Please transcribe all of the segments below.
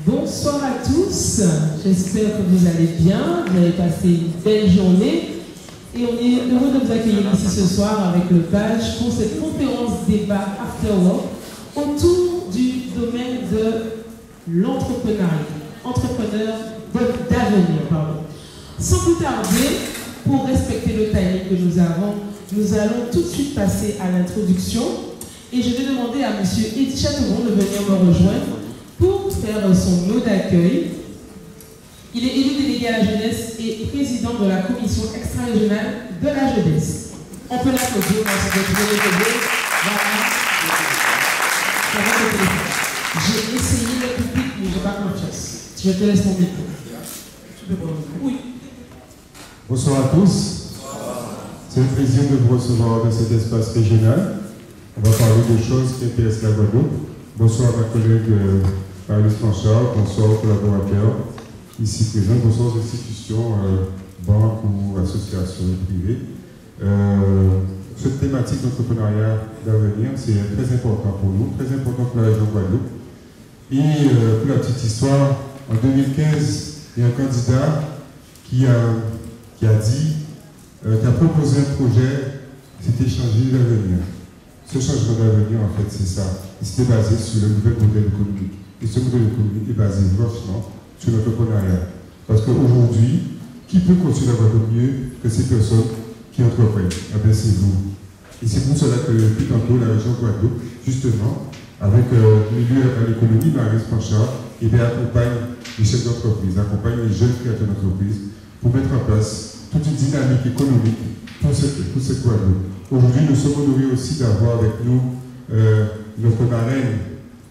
Bonsoir à tous, j'espère que vous allez bien, vous avez passé une belle journée et on est heureux de vous accueillir ici ce soir avec le page pour cette conférence débat After Work autour du domaine de l'entrepreneuriat, entrepreneur d'avenir, pardon. Sans plus tarder, pour respecter le timing que nous avons, nous allons tout de suite passer à l'introduction et je vais demander à M. Eddy Chatouron de venir me rejoindre pour faire son mot d'accueil. Il est élu délégué à la jeunesse et président de la commission extra-régionale de la jeunesse. On peut l'applaudir dans cette vidéo. Voilà. J'ai essayé le public, mais je n'ai pas confiance. Je te laisse mon micro. Oui. Bonsoir à tous. C'est un plaisir de vous recevoir dans cet espace régional. On va parler des choses qui intéressent la Guadeloupe. Bonsoir à ma collègue Marie-Lise Blanchard, bonsoir aux collaborateurs ici présents, bonsoir aux institutions, banques ou associations privées. Cette thématique d'entrepreneuriat d'avenir, c'est très important pour nous, très important pour la région Guadeloupe. Et pour la petite histoire, en 2015, il y a un candidat qui a proposé un projet, c'était changer l'avenir. Ce changement d'avenir, en fait, c'est ça. C'était basé sur le nouvel modèle économique. Et ce modèle économique est basé franchement sur l'entrepreneuriat. Parce qu'aujourd'hui, qui peut construire la Guadeloupe mieux que ces personnes qui entreprennent? Eh bien, c'est vous. Et c'est pour cela que depuis tantôt, la région Guadeloupe, justement, avec le milieu à l'économie, Marie-Lise Blanchard, accompagne les chefs d'entreprise, accompagne les jeunes créateurs d'entreprise pour mettre en place toute une dynamique économique pour cette Guadeloupe. Aujourd'hui, nous sommes honorés aussi d'avoir avec nous notre marraine,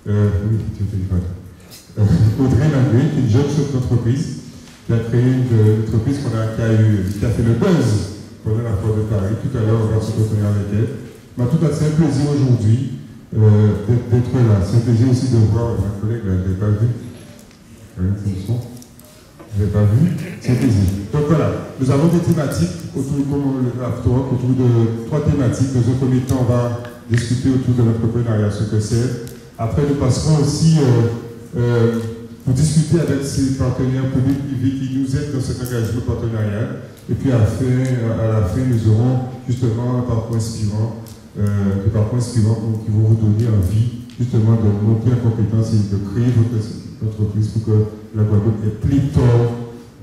Audrey Languet, qui est une jeune chef d'entreprise, qui a créé une entreprise qui a fait le buzz pendant la foire de Paris. Tout à l'heure, on va se retenir avec elle. Mais en tout cas, c'est un plaisir aujourd'hui d'être là. C'est un plaisir aussi de voir ma collègue, je ne l'ai pas vue. Je ne l'ai pas vu, c'est un plaisir. Donc voilà, nous avons des thématiques autour de 3 thématiques. Dans un premier temps, on va discuter autour de l'entrepreneuriat, ce que c'est. Après, nous passerons aussi pour discuter avec ces partenaires publics privés qui nous aident dans cet engagement partenarial. Et puis à la fin, nous aurons justement un parcours inspirant, qui vont vous donner envie justement de monter en compétence et de créer votre entreprise pour que la Guadeloupe ait pléthore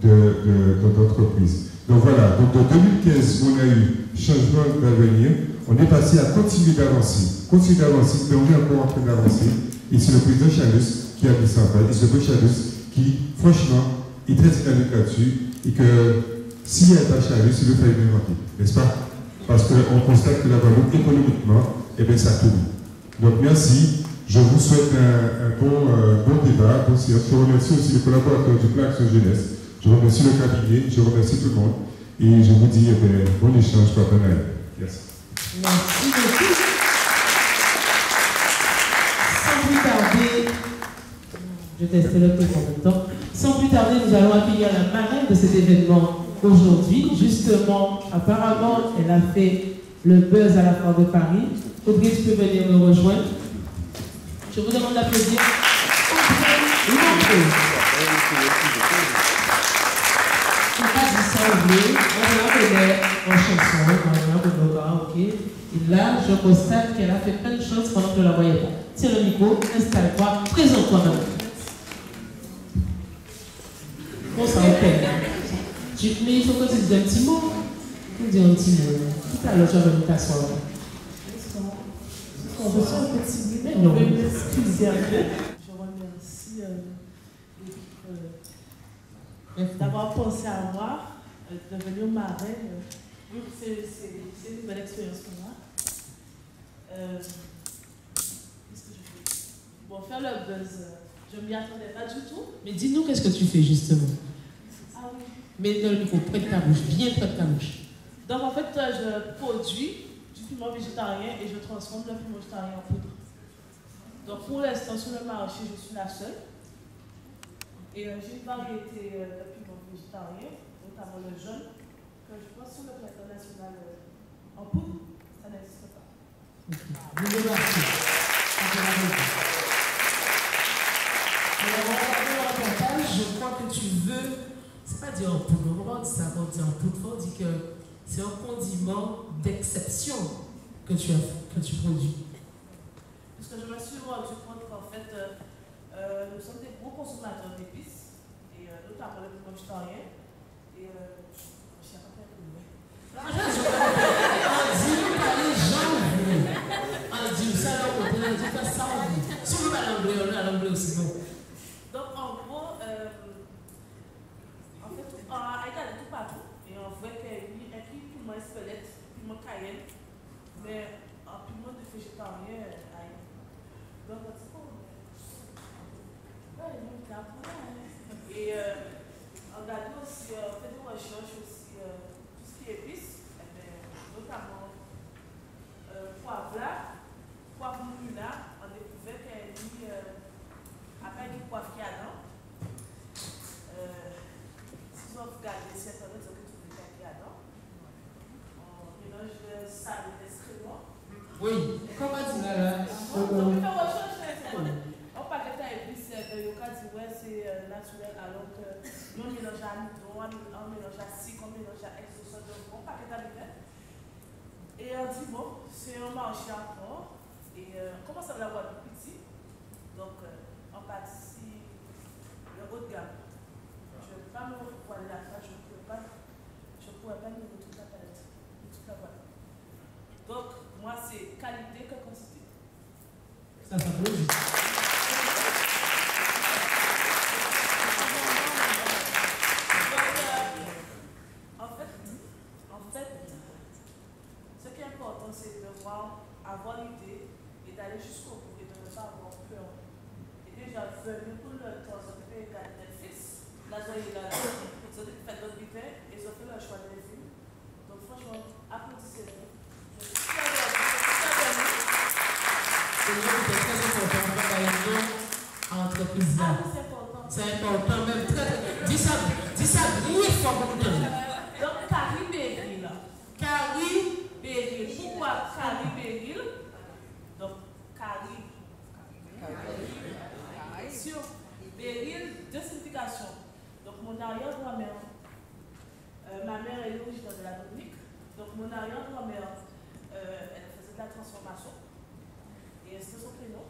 d'entreprises. Donc voilà, donc de 2015, on a eu changement d'avenir, on est passé à continuer d'avancer, mais on est encore en train d'avancer. Et c'est le président Chalus qui a mis ça en place, et c'est le président Chalus qui, franchement, est très dynamique là-dessus, et que s'il n'y a pas Chalus, il le fait inventer, n'est-ce pas? Parce qu'on constate que la Guadeloupe, économiquement, eh bien, ça tourne. Donc merci. Je vous souhaite un bon débat, bonne séance. Je remercie aussi les collaborateurs du plan Action Jeunesse. Je remercie le cabinet, je remercie tout le monde. Et je vous dis bon échange partenariat. Merci. Merci beaucoup. Sans plus tarder, je teste le truc en même temps. Sans plus tarder, nous allons accueillir la marraine de cet événement aujourd'hui. Justement, apparemment, elle a fait le buzz à la foire de Paris. Audrey, tu peux venir me rejoindre. Je vous demande d'applaudir. On passe du sang on la connaît en chanson, on la connaît ok. Et là, je constate qu'elle a fait plein de choses pendant que je ne la voyais pas. Tiens le micro, installe-toi, présente-toi maintenant. Bon, ça va faire. Mais il faut que tu dises un petit mot. Tu dis un petit mot. Tout à l'heure, tu vas venir t'asseoir. On reçoit un petit bruit, mais on veut m'excuser un peu. Je remercie l'équipe d'avoir pensé à moi, de devenir marraine. C'est une belle expérience pour moi. Qu'est-ce que je fais? Bon, faire le buzz, je ne m'y attendais pas du tout. Mais dis-nous qu'est-ce que tu fais justement. Ah oui. Mais dans le micro, près de ta bouche, bien près de ta bouche. Donc en fait, je produis du piment végétarien et je transforme le piment végétarien en poudre. Donc pour l'instant, sur le marché, je suis la seule. Et j'ai une variété de piment végétarien, notamment le jaune, que je pense sur le plan international en poudre, ça n'existe pas. Vous devez c'est pas dire en poudre, on va dire ça, on dit en poudre, on dit que c'est un condiment d'exception que tu produis. Parce que je me suis rendu compte qu'en fait, nous sommes des gros consommateurs d'épices, et notamment le piment végétarien. Et je sais pas faire plus. On dit pas les gens, on dit ça, on dit pas ça, on dit. Si on veut pas l'anglais, on a l'anglais aussi bon. Donc en gros, en fait, on a regardé tout partout, et on voit qu'il y a un piment espelette, piment cayenne, mais un piment de végétarien, donc on dit, et on regarde aussi, on fait des recherches aussi, tout ce qui est épices, notamment poivre moulinard, on découvert qu'il y a après du poivre qui a dedans. Si on regarde les internet, on peut trouver qu'il y a dedans. On mélange ça avec des créments. Oui, comment tu l'as là? On peut faire recherche sur internet. On parle de épices, on dit ouais, c'est naturel, alors que nous on mélange à mouton, on mélange à sucre, on mélange à exosote, donc on parle de et on dit bon, c'est un marché encore, et on commence à l'avoir de petit, donc on pâtisserie le haut de gamme. Je ne vais pas me voiler la face, je ne pourrais pas mener toute la palette, toute la boîte. Donc, moi, c'est qualité que quantité. Ça s'applaudit. En fait, ce qui est important, c'est de avoir l'idée et d'aller jusqu'au bout et de ne pas avoir peur. Et déjà, venu pour le temps, ça peut regarder Netflix, là, ça y est là, ça fait d'autres bivets et ça fait le choix des films. Donc, franchement, applaudissez-le. Je suis très bien. C'est très important à l'entreprise là. C'est important, même très. Dis ça brille fort beaucoup de temps. Donc, Carrie Beryl. Carrie Beryl. Pourquoi Carrie Beryl? Donc, Carrie. Sur Beryl, deux significations. Donc, mon arrière-grand-mère, ma mère est originaire de la Dominique. Donc, mon arrière-grand-mère, elle faisait de la transformation. Et c'était son prénom.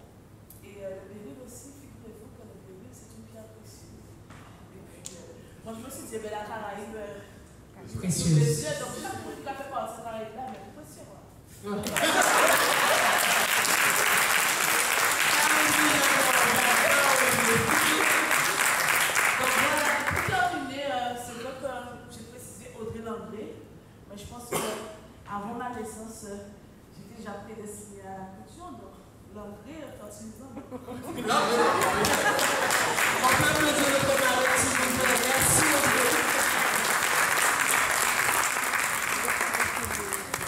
Et le Beryl aussi, figurez-vous que le Beryl, c'est une pierre précieuse. Et puis, moi, je me suis dit, la Caraïbe. Précieuse. Donc, chaque fois qu'il a fait par cette Caraïbe-là, mais c'est précieux. Donc, voilà, pour terminer, c'est vrai que j'ai précisé Audrey Langlais, mais je pense qu'avant ma naissance, j'étais déjà prédestinée à la couture, donc Langlais, fertilisant. On peut applaudir le camarade, s'il vous plaît. Merci,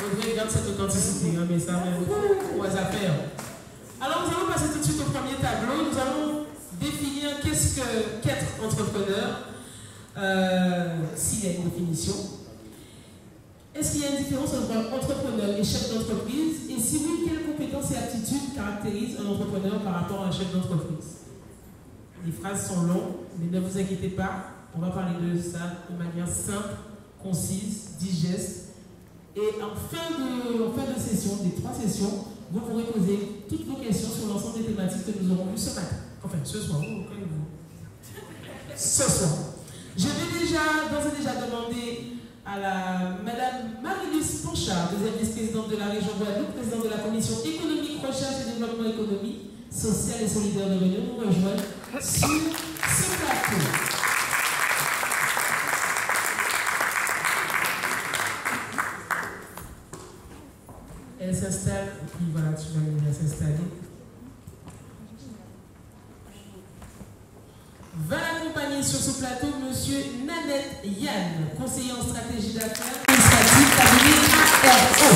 Audrey, garde cette authenticité, mais ça même beaucoup à faire. Alors, nous allons passer tout de suite au premier tableau. Nous allons définir qu'être entrepreneur, s'il y a une définition. Est-ce qu'il y a une différence entre entrepreneur et chef d'entreprise? Et si oui, quelles compétences et aptitudes caractérisent un entrepreneur par rapport à un chef d'entreprise? Les phrases sont longues, mais ne vous inquiétez pas, on va parler de ça de manière simple, concise, digeste. Et en fin de session, des 3 sessions, vous pourrez poser toutes vos questions sur l'ensemble des thématiques que nous aurons vues ce matin. Enfin, ce soir, ce soir. Je vais d'ores et déjà demander à Madame Marie-Luce Ponchard, deuxième vice-présidente de la région Guadeloupe, présidente de la commission économique, recherche et développement économique, social et solidaire de l'Union, nous rejoindre sur ce plateau. Elle s'installe, et puis voilà, tu vas venir s'installer. Va l'accompagner sur ce plateau Monsieur Nanette Yann, conseiller en stratégie d'affaires administrative cabinet ARO.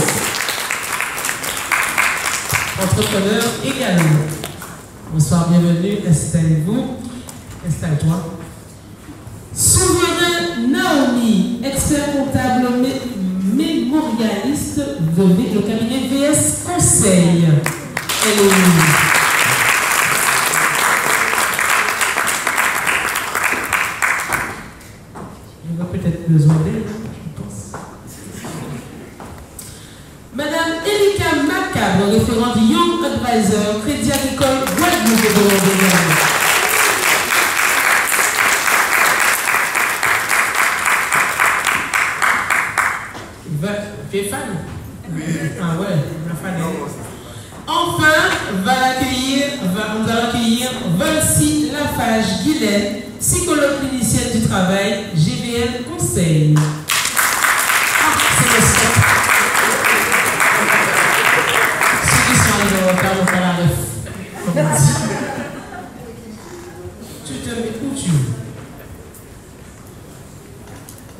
Entrepreneur également. Bonsoir, bienvenue, installez-vous. Installe-toi. Souverain Naomi, expert comptable mémorialiste de le cabinet VS Conseil. besoin d'elle, je pense. Madame Erika Macabre, référente Young Advisor, Crédit Agricole Guadeloupe, est demandée également. Tu es fan? Ah ouais, la fan. Enfin, nous allons accueillir Valcy Lafage-Guilaine, psychologue clinicienne du travail, GVL Conseil. Ah, c'est le stop. Ceux qui sont arrivés en retard n'ont pas la ref. Tu te mets où tu veux.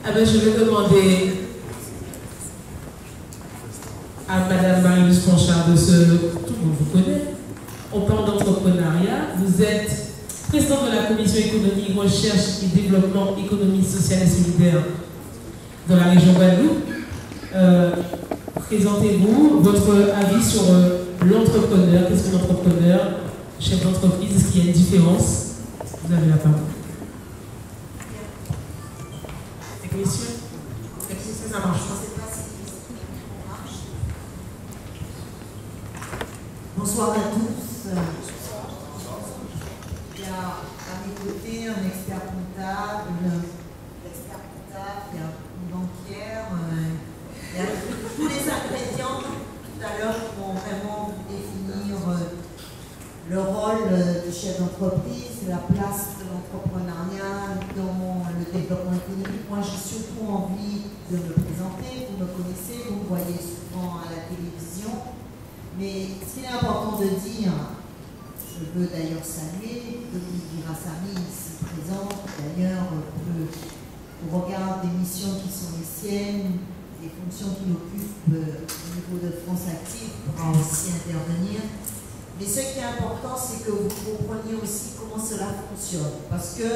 Ah ben, je vais demander à Madame Marie-Louise Planchard de tout le monde vous connaît. On parle d'entrepreneuriat. Vous êtes présidente de la Commission économie, recherche et développement, économie sociale et solidaire dans la région Guadeloupe. Présentez-vous votre avis sur l'entrepreneur. Qu'est-ce qu'un entrepreneur, chef d'entreprise? Est-ce qu'il y a une différence? Vous avez la parole. Technicien, ça marche pas. Bonsoir à tous. Il y a à mes côtés un expert comptable, il y a une banquière, il y a tous les ingrédients tout à l'heure qui vont vraiment définir le rôle du chef d'entreprise, la place de l'entrepreneuriat dans le développement économique. Moi, j'ai surtout envie de me présenter. Vous me connaissez, vous me voyez souvent à la télévision. Mais ce qu'il est important de dire, je veux d'ailleurs saluer Dominique Virassami ici présente, d'ailleurs au regard des missions qui sont les siennes, des fonctions qu'il occupe au niveau de France Active, pourra aussi intervenir. Mais ce qui est important, c'est que vous compreniez aussi comment cela fonctionne. Parce que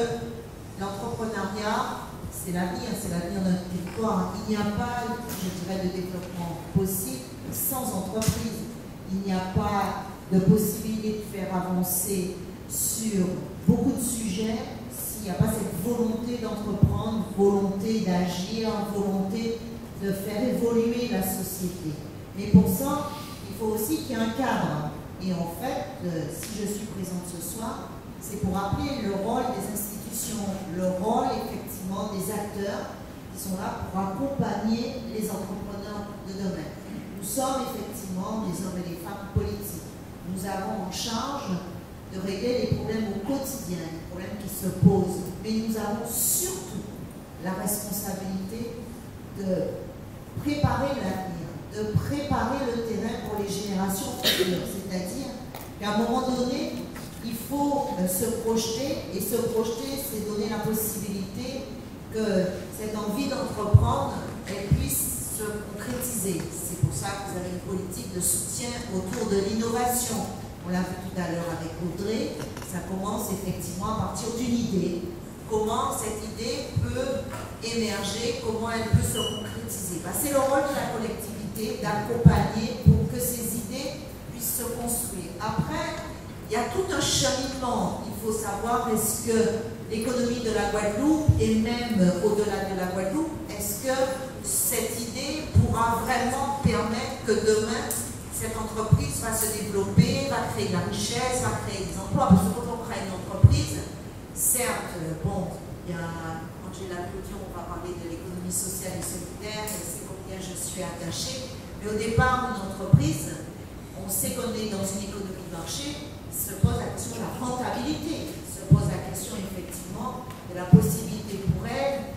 l'entrepreneuriat, c'est l'avenir de notre territoire. Il n'y a pas, je dirais, de développement possible sans entreprise. Il n'y a pas de possibilité de faire avancer sur beaucoup de sujets s'il n'y a pas cette volonté d'entreprendre, volonté d'agir, volonté de faire évoluer la société. Mais pour ça, il faut aussi qu'il y ait un cadre. Et en fait, si je suis présente ce soir, c'est pour rappeler le rôle des institutions, le rôle effectivement des acteurs qui sont là pour accompagner les entrepreneurs de demain. Nous sommes effectivement des hommes et des femmes politiques. Nous avons en charge de régler les problèmes au quotidien, les problèmes qui se posent. Mais nous avons surtout la responsabilité de préparer l'avenir, de préparer le terrain pour les générations futures. C'est-à-dire qu'à un moment donné, il faut se projeter, et se projeter, c'est donner la possibilité que cette envie d'entreprendre, elle puisse se concrétiser. C'est pour ça que vous avez une politique de soutien autour de l'innovation. On l'a vu tout à l'heure avec Audrey, ça commence effectivement à partir d'une idée. Comment cette idée peut émerger, comment elle peut se concrétiser. C'est le rôle de la collectivité d'accompagner pour que ces idées puissent se construire. Après, il y a tout un cheminement. Il faut savoir, est-ce que l'économie de la Guadeloupe, et même au-delà de la Guadeloupe, est-ce que cette idée pourra vraiment permettre que demain, cette entreprise va se développer, va créer de la richesse, va créer des emplois. Parce que quand on crée une entreprise, certes, bon, il y a, quand j'ai la Clodion, on va parler de l'économie sociale et solidaire, et c'est combien je suis attachée. Mais au départ, une entreprise, on sait qu'on est dans une économie de marché, se pose la question de la rentabilité, se pose la question effectivement de la possibilité pour elle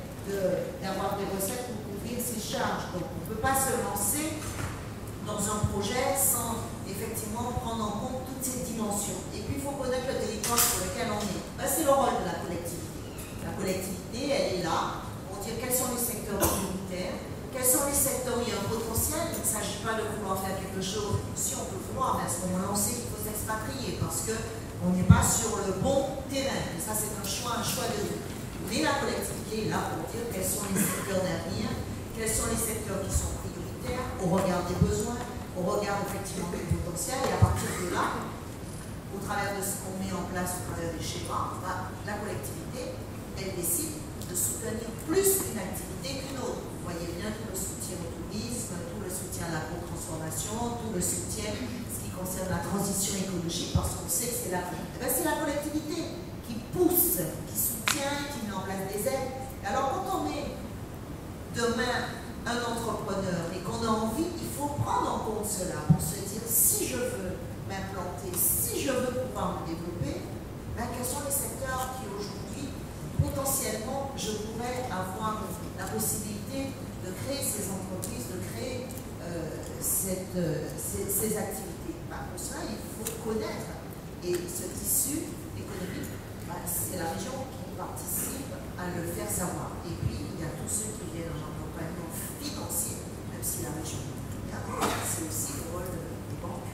d'avoir des recettes pour couvrir ses charges. Donc on ne peut pas se lancer dans un projet sans effectivement prendre en compte toutes ces dimensions. Et puis il faut connaître le territoire sur lequel on est. C'est le rôle de la collectivité. La collectivité, elle est là pour dire quels sont les secteurs prioritaires, quels sont les secteurs où il y a un potentiel. Il ne s'agit pas de vouloir faire quelque chose, si on peut vouloir, mais à ce moment-là on sait qu'il faut s'expatrier parce qu'on n'est pas sur le bon terrain. Et ça c'est un choix de vie. Mais la collectivité est là pour dire quels sont les secteurs d'avenir, quels sont les secteurs qui sont prioritaires au regard des besoins, au regard effectivement du potentiel, et à partir de là, au travers de ce qu'on met en place, au travers des schémas, la collectivité, elle décide de soutenir plus une activité qu'une autre. Vous voyez bien tout le soutien au tourisme, tout le soutien à l'agro-transformation, tout le soutien ce qui concerne la transition écologique, parce qu'on sait que c'est la collectivité qui pousse, qui soutient, qui met en place des aides. Alors quand on est demain un entrepreneur et qu'on a envie, il faut prendre en compte cela pour se dire si je veux m'implanter, si je veux pouvoir me développer, ben, quels sont les secteurs qui aujourd'hui potentiellement je pourrais avoir la possibilité de créer ces entreprises, de créer ces activités. Ben, pour cela, il faut connaître. Et ce tissu économique, ben, c'est la région qui participe à le faire savoir. Et puis, il y a tous ceux qui viennent en accompagnement financier, même si la région c'est aussi le rôle des banques.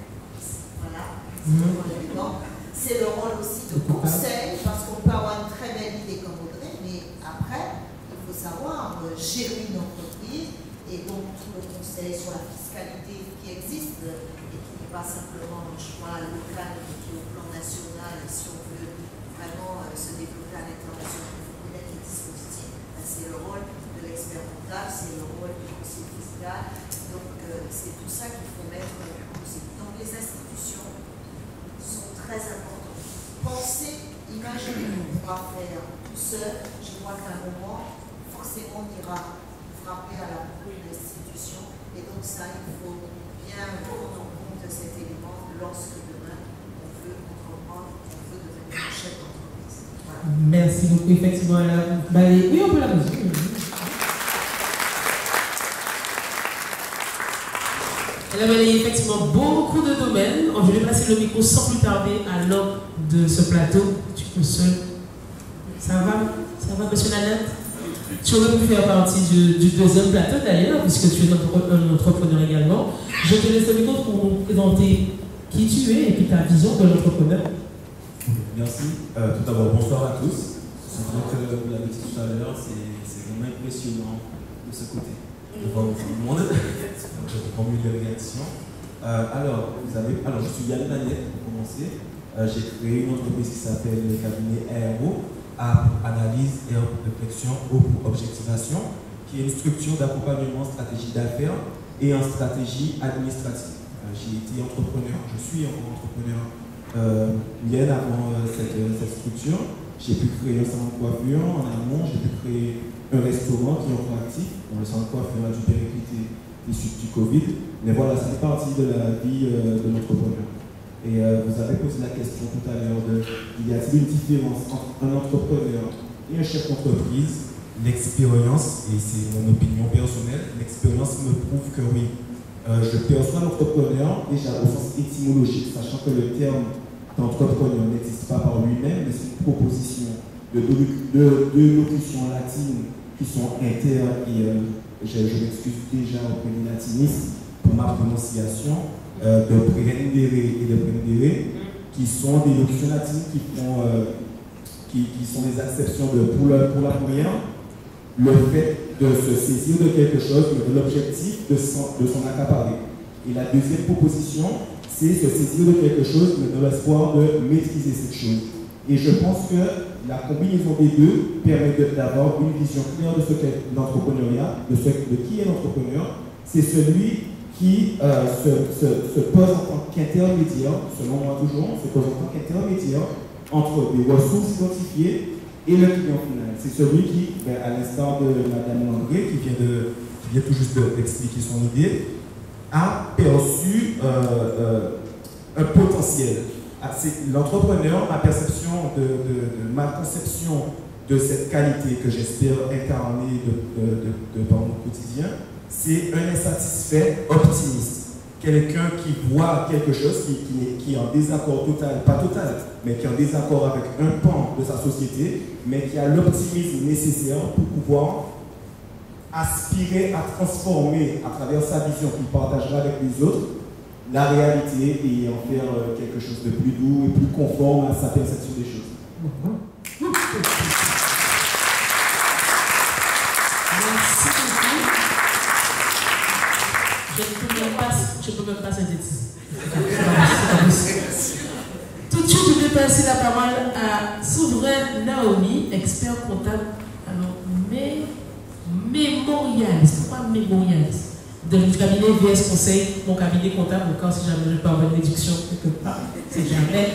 Voilà, c'est le rôle des banques. C'est le rôle aussi de conseil, parce qu'on peut avoir une très belle idée comme Audrey, mais après, il faut savoir gérer une entreprise et donc tout le conseil sur la fiscalité qui existe et qui n'est pas simplement un choix local, mais qui est au plan national. Et si on veut vraiment se développer à l'international, il faut connaître les dispositifs. C'est le rôle de l'expert comptable, c'est le rôle du conseiller fiscal. Donc c'est tout ça qu'il faut mettre en musique. Donc les institutions sont très importantes. Pensez, imaginez qu'on pourra faire tout seul. Je crois qu'à un moment, forcément, on ira frapper à la porte de l'institution. Et donc ça, il faut bien prendre en compte cet élément lorsque demain, on veut entreprendre, on veut devenir un chef d'entreprise. Voilà. Merci beaucoup, effectivement. Oui, on peut la mesure. Elle a balayé effectivement beaucoup de domaines. Je vais passer le micro sans plus tarder à l'homme de ce plateau. Tu peux seul. Ça va, monsieur Nanette? Tu aurais pu faire partie du deuxième plateau d'ailleurs, puisque tu es un entrepreneur également. Je te laisse le micro pour nous présenter qui tu es et puis ta vision de l'entrepreneur. Merci. Tout d'abord, bonsoir à tous. C'est vrai que vous l'avez dit tout à l'heure, c'est vraiment impressionnant de ce côté. De voir tout le monde. Je formule des réactions. Alors, je suis Yann Nanette pour commencer. J'ai créé une entreprise qui s'appelle le cabinet ARO, Analyse et Réflexion pour Objectivation, qui est une structure d'accompagnement en stratégie d'affaires et en stratégie administrative. J'ai été entrepreneur, je suis encore entrepreneur bien avant cette structure. J'ai pu créer un salon de coiffure en amont, j'ai pu créer un restaurant qui est encore actif, dans le salon de coiffure a dû péricliter issu du Covid. Mais voilà, ça fait partie de la vie de l'entrepreneur. Et vous avez posé la question tout à l'heure de y a-t-il une différence entre un entrepreneur et un chef d'entreprise? L'expérience, et c'est mon opinion personnelle, l'expérience me prouve que oui. Je perçois l'entrepreneur déjà au sens étymologique, sachant que le terme d'entrepreneur n'existe pas par lui-même, mais c'est une proposition de deux locutions latines qui sont inter et je m'excuse déjà auprès des latinistes pour ma prononciation, de prendere et de prendere, qui sont des locutions latines qui sont des acceptions pour la première, le fait de se saisir de quelque chose, de l'objectif de s'en accaparer. Et la deuxième proposition, c'est se saisir de quelque chose, mais dans l'espoir de maîtriser cette chose. Et je pense que la combinaison des deux permet d'avoir une vision claire de ce qu'est l'entrepreneuriat, de qui est l'entrepreneur. C'est celui qui se pose en tant qu'intermédiaire, selon moi toujours, se pose en tant qu'intermédiaire entre des ressources identifiées et le client final. C'est celui qui, à l'instar de Mme André, qui vient tout juste d'expliquer son idée, a perçu un potentiel. L'entrepreneur, ma perception ma conception de cette qualité que j'espère incarner dans mon quotidien, c'est un insatisfait optimiste. Quelqu'un qui voit quelque chose qui est en désaccord total, pas total, mais qui est en désaccord avec un pan de sa société, mais qui a l'optimisme nécessaire pour pouvoir aspirer à transformer à travers sa vision qu'il partagera avec les autres la réalité et en faire quelque chose de plus doux et plus conforme à sa perception des choses. Merci beaucoup. Je ne peux même pas synthétiser. Tout de suite, je vais passer la parole à Souverain Naomi, expert comptable. Alors, mémorialiste. Pourquoi mémorialiste? Dans le cabinet VS Conseil, mon cabinet comptable, encore si jamais je peux avoir une réduction quelque part, c'est jamais.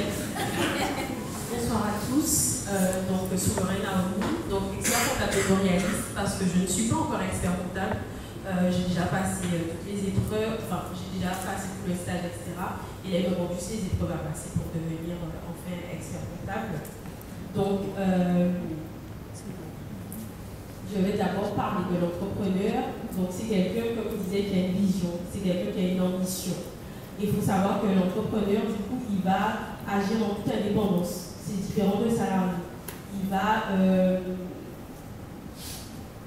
Bonsoir à tous, donc Souveraine Arnaud, donc expert comptable mémorialiste, parce que je ne suis pas encore expert comptable. J'ai déjà passé toutes les épreuves, enfin j'ai déjà passé tout le stage, etc. Et là, il me manque juste les épreuves à passer pour devenir enfin expert comptable. Donc, je vais d'abord parler de l'entrepreneur. Donc, c'est quelqu'un, comme je disais, qui a une vision, c'est quelqu'un qui a une ambition. Il faut savoir que l'entrepreneur, du coup, il va agir en toute indépendance. C'est différent de salarié. Il va,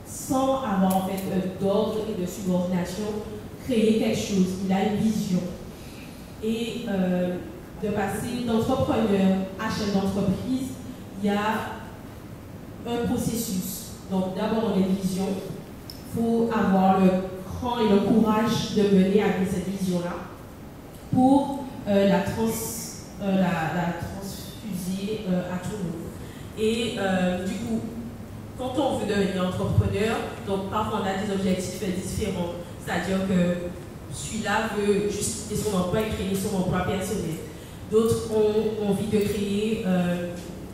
sans avoir en fait d'ordre et de subordination, créer quelque chose. Il a une vision. Et de passer d'entrepreneur à chef d'entreprise, il y a un processus. Donc d'abord on a une vision. Il faut avoir le cran et le courage de mener avec cette vision-là pour la transfuser à tout le monde. Et du coup, quand on veut devenir entrepreneur, donc parfois on a des objectifs différents. C'est-à-dire que celui-là veut juste quitter son emploi et créer son emploi personnel. D'autres ont envie de créer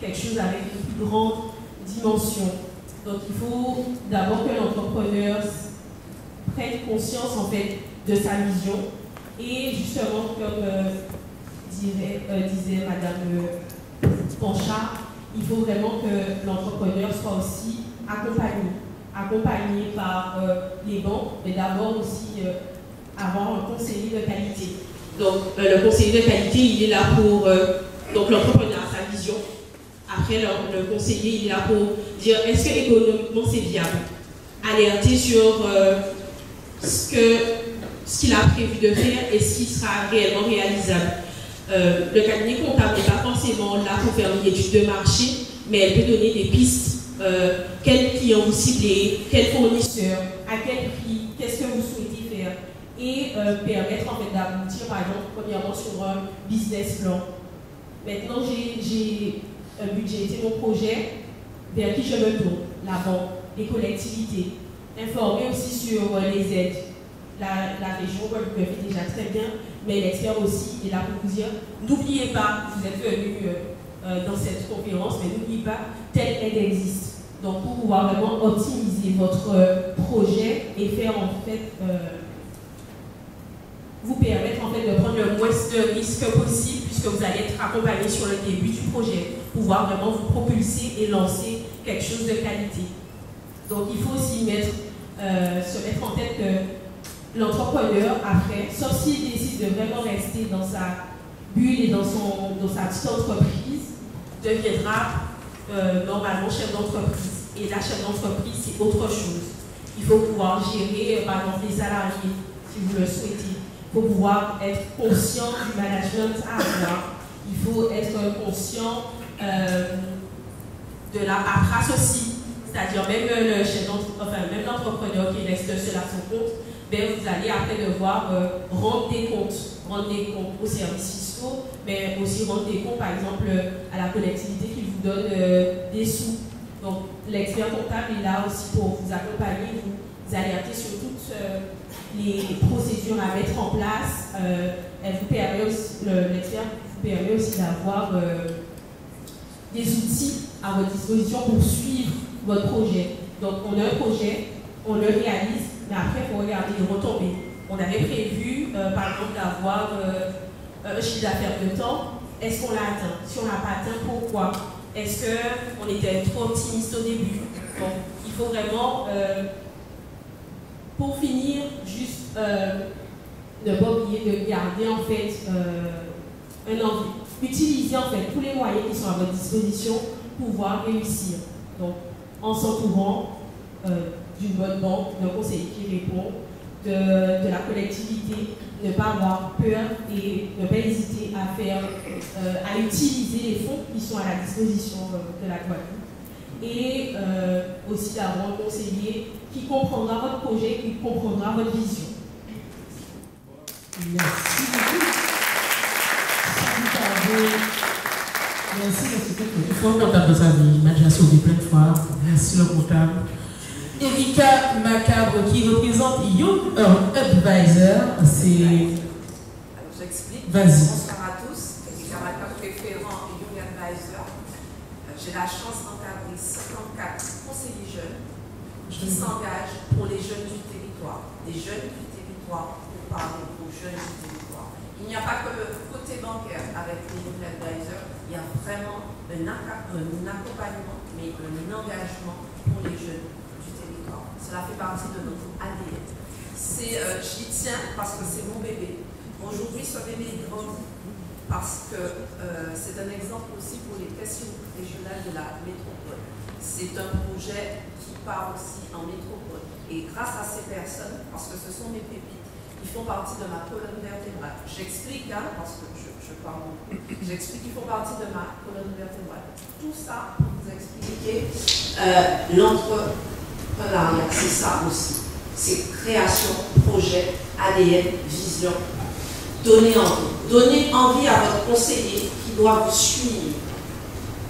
quelque chose avec une plus grande dimension. Donc il faut d'abord que l'entrepreneur prenne conscience en fait de sa vision et justement comme disait Madame Panchard, il faut vraiment que l'entrepreneur soit aussi accompagné par les banques, mais d'abord aussi avoir un conseiller de qualité. Donc le conseiller de qualité, il est là pour donc l'entrepreneur a sa vision. Après le conseiller, il est là pour dire est-ce que économiquement c'est viable, alerter sur ce qu'il a prévu de faire et ce qui sera réellement réalisable. Le cabinet comptable n'est pas forcément là pour faire une étude de marché, mais elle peut donner des pistes. Quel client vous ciblez, quel fournisseur, à quel prix, qu'est-ce que vous souhaitez faire et permettre en fait d'aboutir par exemple premièrement sur un business plan. Maintenant j'ai un budget, c'est mon projet, vers qui je me tourne, la banque, les collectivités, informer aussi sur les aides. La région, vous le faites déjà très bien, mais l'expert aussi est là pour vous dire, n'oubliez pas, vous êtes venu dans cette conférence, mais n'oubliez pas, telle aide existe. Donc pour pouvoir vraiment optimiser votre projet et faire en fait, vous permettre en fait de prendre le moins de risques possible puisque vous allez être accompagné sur le début du projet, pouvoir vraiment vous propulser et lancer quelque chose de qualité. Donc il faut aussi se mettre en tête que l'entrepreneur après, sauf s'il décide de vraiment rester dans sa bulle et dans sa petite entreprise, deviendra normalement chef d'entreprise. Et la chef d'entreprise, c'est autre chose. Il faut pouvoir gérer, par exemple, les salariés, si vous le souhaitez. Il faut pouvoir être conscient du management à avoir. Il faut être conscient de la paperasse aussi. C'est-à-dire même le chef d'entreprise, même l'entrepreneur qui reste seul à son compte, ben vous allez après devoir rendre des comptes aux services fiscaux, mais aussi rendre des comptes, par exemple, à la collectivité qui vous donne des sous. Donc, l'expert comptable est là aussi pour vous accompagner, vous alerter sur toutes les procédures à mettre en place. Elle vous permet aussi, l'expert vous permet aussi d'avoir des outils à votre disposition pour suivre votre projet. Donc, on a un projet, on le réalise, mais après, il faut regarder les retombées. On avait prévu, par exemple, d'avoir un chiffre d'affaires de temps. Est-ce qu'on l'a atteint? Si on ne l'a pas atteint, pourquoi? Est-ce qu'on était trop optimiste au début? Donc, il faut vraiment, pour finir, juste ne pas oublier de garder en fait un envie. Utiliser en fait tous les moyens qui sont à votre disposition pour pouvoir réussir. Donc, en s'entourant d'une bonne banque, d'un conseiller qui répond, de la collectivité, ne pas avoir peur et ne pas hésiter à utiliser les fonds qui sont à la disposition de la Guadeloupe. Et aussi d'avoir un conseiller qui comprendra votre projet, qui comprendra votre vision. Merci beaucoup. Merci, monsieur. Il faut un comptable dans sa vie. Il m'a déjà sauvé plein de fois. Merci le comptable. Erika Macabre qui représente Young Advisor. C'est. Alors j'explique. Vas-y. Bonsoir à tous. Erika Macabre, référent Young Advisor. J'ai la chance d'encadrer 54 conseillers jeunes qui s'engagent pour les jeunes du territoire. Des jeunes du territoire pour parler aux jeunes du territoire. Il n'y a pas que le côté bancaire avec les Young Advisors. Il y a vraiment un accompagnement, mais un engagement pour les jeunes du territoire. Cela fait partie de notre ADN. J'y tiens parce que c'est mon bébé. Aujourd'hui, ce bébé grandit parce que c'est un exemple aussi pour les questions régionales de la métropole. C'est un projet qui part aussi en métropole. Et grâce à ces personnes, parce que ce sont mes pépites, ils font partie de ma colonne vertébrale. J'explique, parce que je parle beaucoup. J'explique qu'ils font partie de ma colonne vertébrale. Tout ça pour vous expliquer l'entrepreneuriat, c'est ça aussi. C'est création, projet, ADN, vision. Donner envie. Donner envie à votre conseiller qui doit vous suivre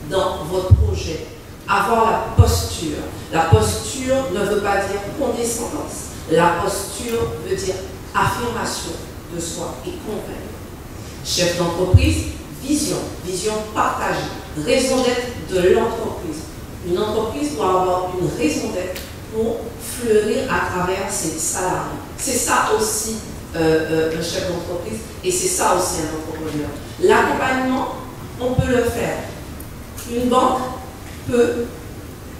dans votre projet. Avoir la posture. La posture ne veut pas dire condescendance. La posture veut dire affirmation de soi et convaincre. Chef d'entreprise, vision. Vision partagée. Raison d'être de l'entreprise. Une entreprise doit avoir une raison d'être pour fleurir à travers ses salariés. C'est ça aussi un chef d'entreprise et c'est ça aussi un entrepreneur. L'accompagnement, on peut le faire. Une banque peut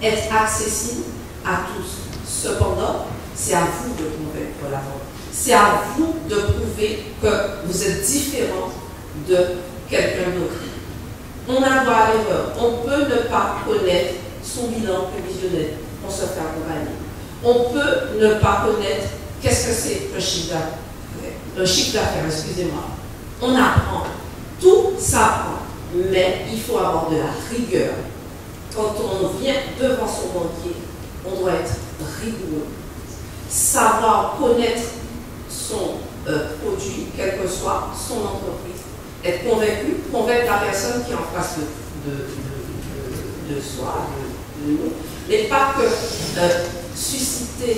être accessible à tous. Cependant, c'est à vous de convaincre la banque. C'est à vous de prouver que vous êtes différent de quelqu'un d'autre. On a droit à l'erreur. On peut ne pas connaître son bilan prévisionnel pour se faire accompagner. On peut ne pas connaître qu'est-ce que c'est un chiffre d'affaires. Un chiffre d'affaires, excusez-moi. On apprend. Tout s'apprend. Mais il faut avoir de la rigueur. Quand on vient devant son banquier, on doit être rigoureux. Savoir connaître son produit, quelle que soit son entreprise. Être convaincu, convaincre la personne qui est en face de soi, de nous. Mais pas que susciter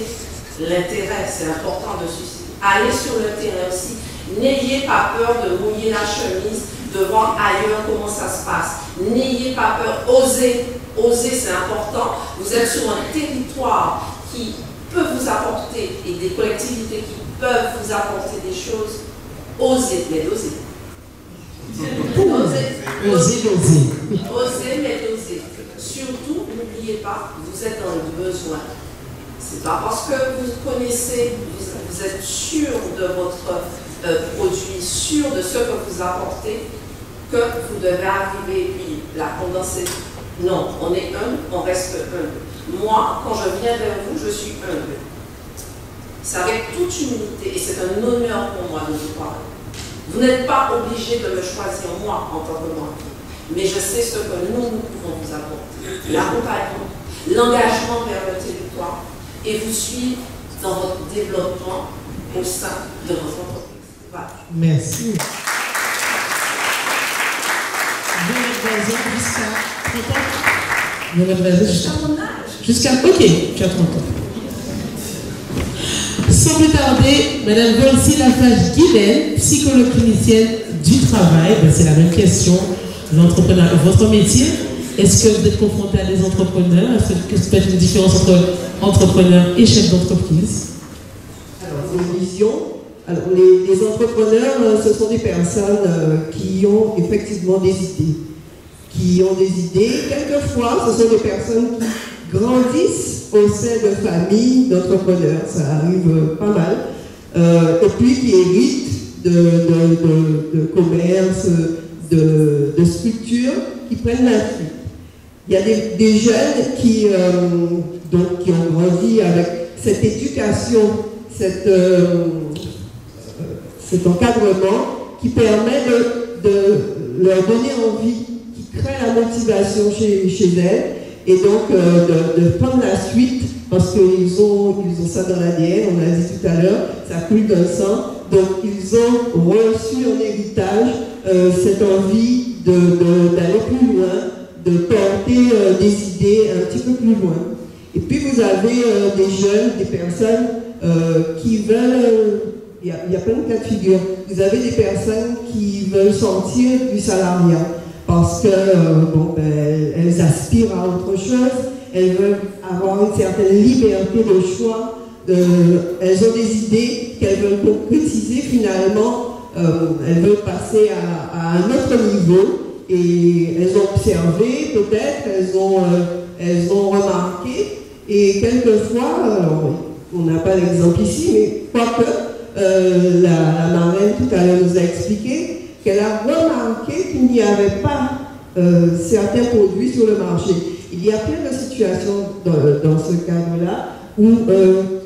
l'intérêt, c'est important de susciter. Aller sur le terrain aussi. N'ayez pas peur de mouiller la chemise, de voir ailleurs comment ça se passe. N'ayez pas peur, osez. Osez, c'est important. Vous êtes sur un territoire qui peut vous apporter, et des collectivités qui peuvent vous apporter des choses. Osez, mais dosez. Osez, mais dosez. Surtout, n'oubliez pas, vous êtes dans le besoin. C'est pas parce que vous connaissez, vous êtes sûr de votre produit, sûr de ce que vous apportez, que vous devez arriver et puis la condenser. Non, on est humble, on reste humble. Moi, quand je viens vers vous, je suis humble. C'est avec toute humilité et c'est un honneur pour moi de vous parler. Vous n'êtes pas obligé de me choisir moi en tant que banquier, mais je sais ce que nous pouvons vous apporter. L'accompagnement, l'engagement vers le territoire et vous suivre dans votre développement au sein de votre entreprise. Voilà. Merci. Jusqu'à ok, tu as 30 ans. Sans plus tarder, Madame Golsi Lafage-Guilaine, psychologue clinicienne du travail, c'est la même question. L'entrepreneuriat, votre métier, est-ce que vous êtes confronté à des entrepreneurs? Est-ce que vous faites une différence entre entrepreneurs et chefs d'entreprise? Alors, les visions. Alors, les entrepreneurs, ce sont des personnes qui ont effectivement des idées. Quelquefois, ce sont des personnes qui grandissent au sein de familles d'entrepreneurs. Ça arrive pas mal. Et puis qui héritent de commerce, de structures qui prennent la suite. Il y a des jeunes qui ont grandi avec cette éducation, cet encadrement qui permet de leur donner envie, qui crée la motivation chez elles et donc de prendre la suite parce qu'ils ont ça dans l'ADN, on l'a dit tout à l'heure, ça coule dans le sang, donc ils ont reçu en héritage cette envie d'aller plus loin, de porter des idées un petit peu plus loin. Et puis vous avez des jeunes, des personnes qui veulent, il y a plein de cas de figure, vous avez des personnes qui veulent sortir du salariat parce que elles aspirent à autre chose, elles veulent avoir une certaine liberté de choix, elles ont des idées qu'elles veulent concrétiser finalement, elles veulent passer à un autre niveau et elles ont observé peut-être, elles ont remarqué et quelquefois, alors, on n'a pas l'exemple ici, mais quoique la marraine tout à l'heure nous a expliqué qu'elle a remarqué qu'il n'y avait pas certains produits sur le marché. Il y a plein de situations dans ce cadre-là où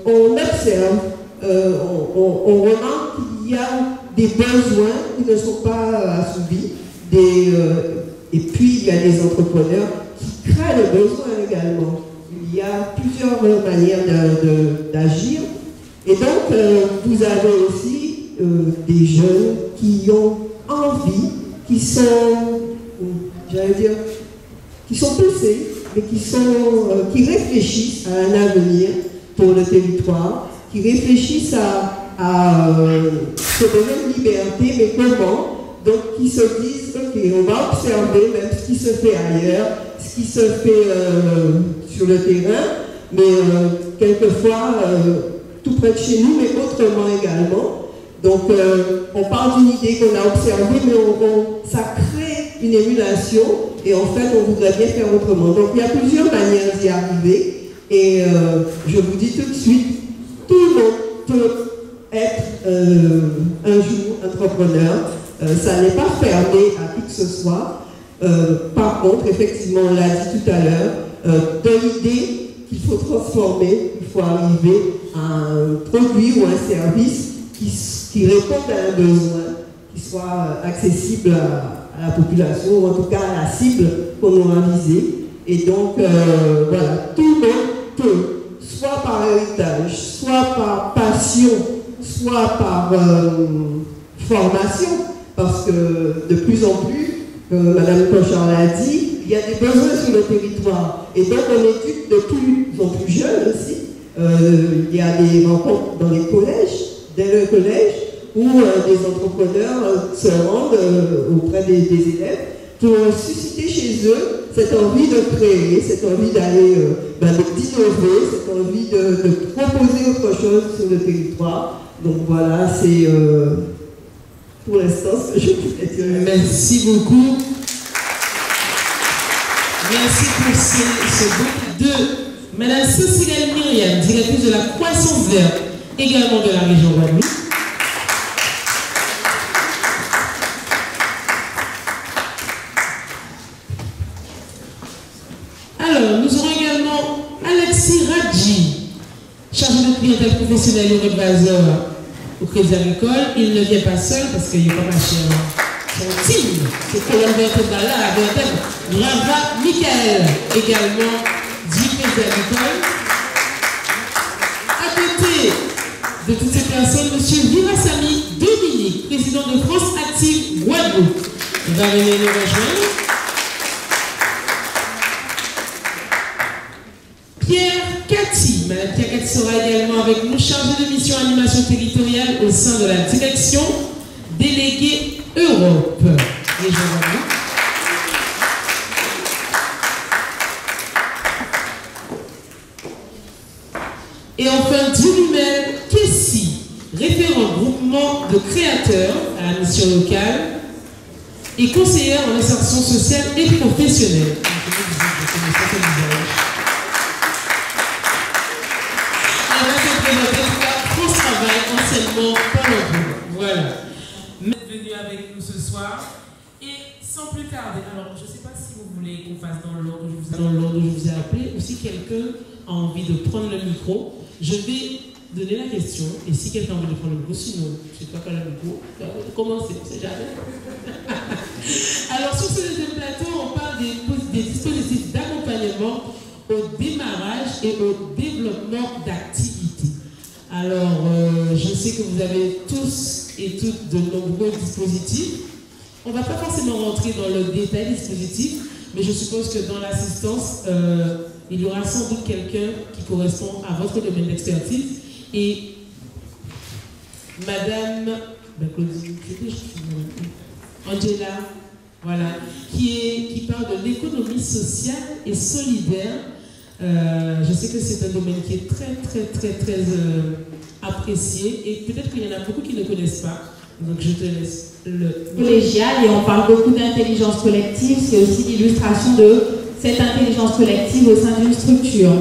on observe, on remarque qu'il y a des besoins qui ne sont pas assouvis, et puis il y a des entrepreneurs qui créent le besoin également. Il y a plusieurs manières d'agir. Et donc, vous avez aussi des jeunes qui ont envie, qui sont, j'allais dire, qui sont poussés, mais qui réfléchissent à un avenir pour le territoire, qui réfléchissent à se donner une liberté, mais comment? Donc, qui se disent, ok, on va observer même ce qui se fait ailleurs, ce qui se fait sur le terrain, mais quelquefois tout près de chez nous, mais autrement également. Donc, on parle d'une idée qu'on a observée, mais ça crée une émulation, et en fait, on voudrait bien faire autrement. Donc, il y a plusieurs manières d'y arriver, et je vous dis tout de suite, tout le monde peut être un jour entrepreneur. Ça n'est pas fermé à qui que ce soit. Par contre, effectivement, on l'a dit tout à l'heure, de l'idée qu'il faut transformer, il faut arriver à un produit ou un service qui réponde à un besoin, qui soit accessible à la population, ou en tout cas à la cible qu'on aura visée. Et donc, voilà, tout le monde peut, soit par héritage, soit par passion, soit par formation, parce que de plus en plus, Madame Cochard l'a dit, il y a des besoins sur le territoire. Et donc on éduque de plus en plus jeunes aussi. Il y a des rencontres dans les collèges, dès le collège, où des entrepreneurs se rendent auprès des élèves pour susciter chez eux cette envie de créer, cette envie d'aller, d'innover, cette envie de proposer autre chose sur le territoire. Donc voilà, c'est pour l'instant ce que je voulais dire. Merci beaucoup. Merci pour ce groupe de Madame Cécile Myriam, directrice de la croissance verte, également de la région Guadeloupe. Alors, nous aurons également Alexis Radji, chargé de clientèle professionnelle et advisor au Crédit Agricole. Il ne vient pas seul parce qu'il n'est pas cher. Son team, c'est Colombe Vertebala, Rava Michael, également du Crédit Agricole. À côté de toutes ces personnes, M. Virasamy Dominique, président de France Active Guadeloupe, va venir nous rejoindre. Pierre Cathy, Madame Pierre Cathy sera également avec nous, chargée de mission animation territoriale au sein de la direction déléguée Europe. Et enfin, Dirumel Kessi, référent groupement de créateurs à la mission locale et conseillère en insertion sociale et professionnelle. France Travail, anciennement Pôle emploi. Voilà. Vous êtes venus avec nous ce soir. Et sans plus tarder, alors je ne sais pas si vous voulez qu'on fasse dans l'ordre où je vous ai appelé, ou si quelqu'un a envie de prendre le micro. Je vais donner la question, et si quelqu'un a envie de prendre le micro, sinon, je ne sais pas quand le micro, commencez, on ne sait jamais. Alors sur ce deuxième plateau, on parle des dispositifs d'accompagnement au démarrage et au développement d'activités. Alors, je sais que vous avez tous et toutes de nombreux dispositifs. On ne va pas forcément rentrer dans le détail des dispositifs, mais je suppose que dans l'assistance, il y aura sans doute quelqu'un qui correspond à votre domaine d'expertise. Et Madame Angela, voilà, qui parle de l'économie sociale et solidaire. Je sais que c'est un domaine qui est très apprécié et peut-être qu'il y en a beaucoup qui ne connaissent pas. Donc je te laisse le... Collégial, et on parle beaucoup d'intelligence collective, c'est aussi l'illustration de cette intelligence collective au sein d'une structure.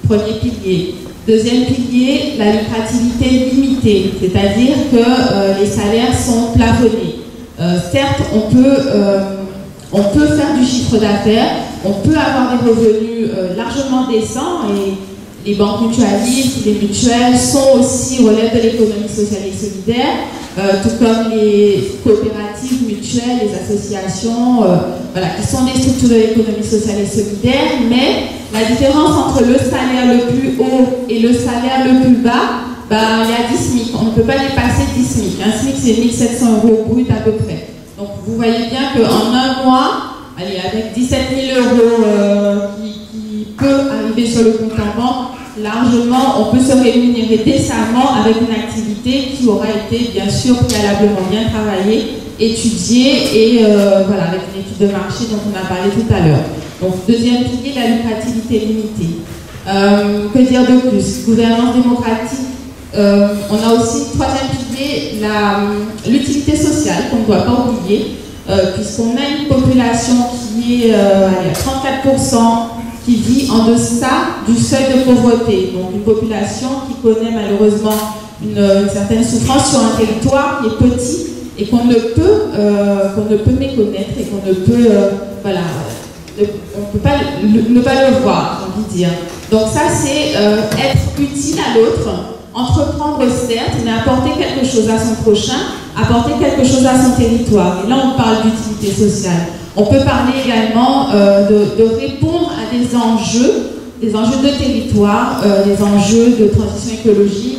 Premier pilier. Deuxième pilier, la lucrativité limitée, c'est-à-dire que les salaires sont plafonnés. Certes, on peut faire du chiffre d'affaires, on peut avoir des revenus largement décents, et les banques mutualistes, les mutuelles relèvent de l'économie sociale et solidaire, tout comme les coopératives mutuelles, les associations, qui sont des structures de l'économie sociale et solidaire, mais la différence entre le salaire le plus haut et le salaire le plus bas, il y a 10 SMIC, on ne peut pas dépasser 10 SMIC. Un SMIC, c'est 1 700 € brut à peu près. Donc vous voyez bien qu'en un mois, avec 17 000 € qui peut arriver sur le compte en banque, largement, on peut se rémunérer décemment avec une activité qui aura été bien sûr préalablement bien travaillée, étudiée et avec une étude de marché dont on a parlé tout à l'heure. Donc deuxième pilier, la lucrativité limitée. Que dire de plus? Gouvernance démocratique. On a aussi troisième pilier, l'utilité sociale qu'on ne doit pas oublier, puisqu'on a une population qui est à 34% qui vit en deçà du seuil de pauvreté. Donc une population qui connaît malheureusement une certaine souffrance sur un territoire qui est petit et qu'on ne peut méconnaître et qu'on ne peut on ne peut pas ne pas le voir, j'ai envie de dire. Donc ça, c'est être utile à l'autre, entreprendre certes, mais apporter quelque chose à son prochain, apporter quelque chose à son territoire. Et là, on parle d'utilité sociale. On peut parler également de répondre à des enjeux de territoire, des enjeux de transition écologique,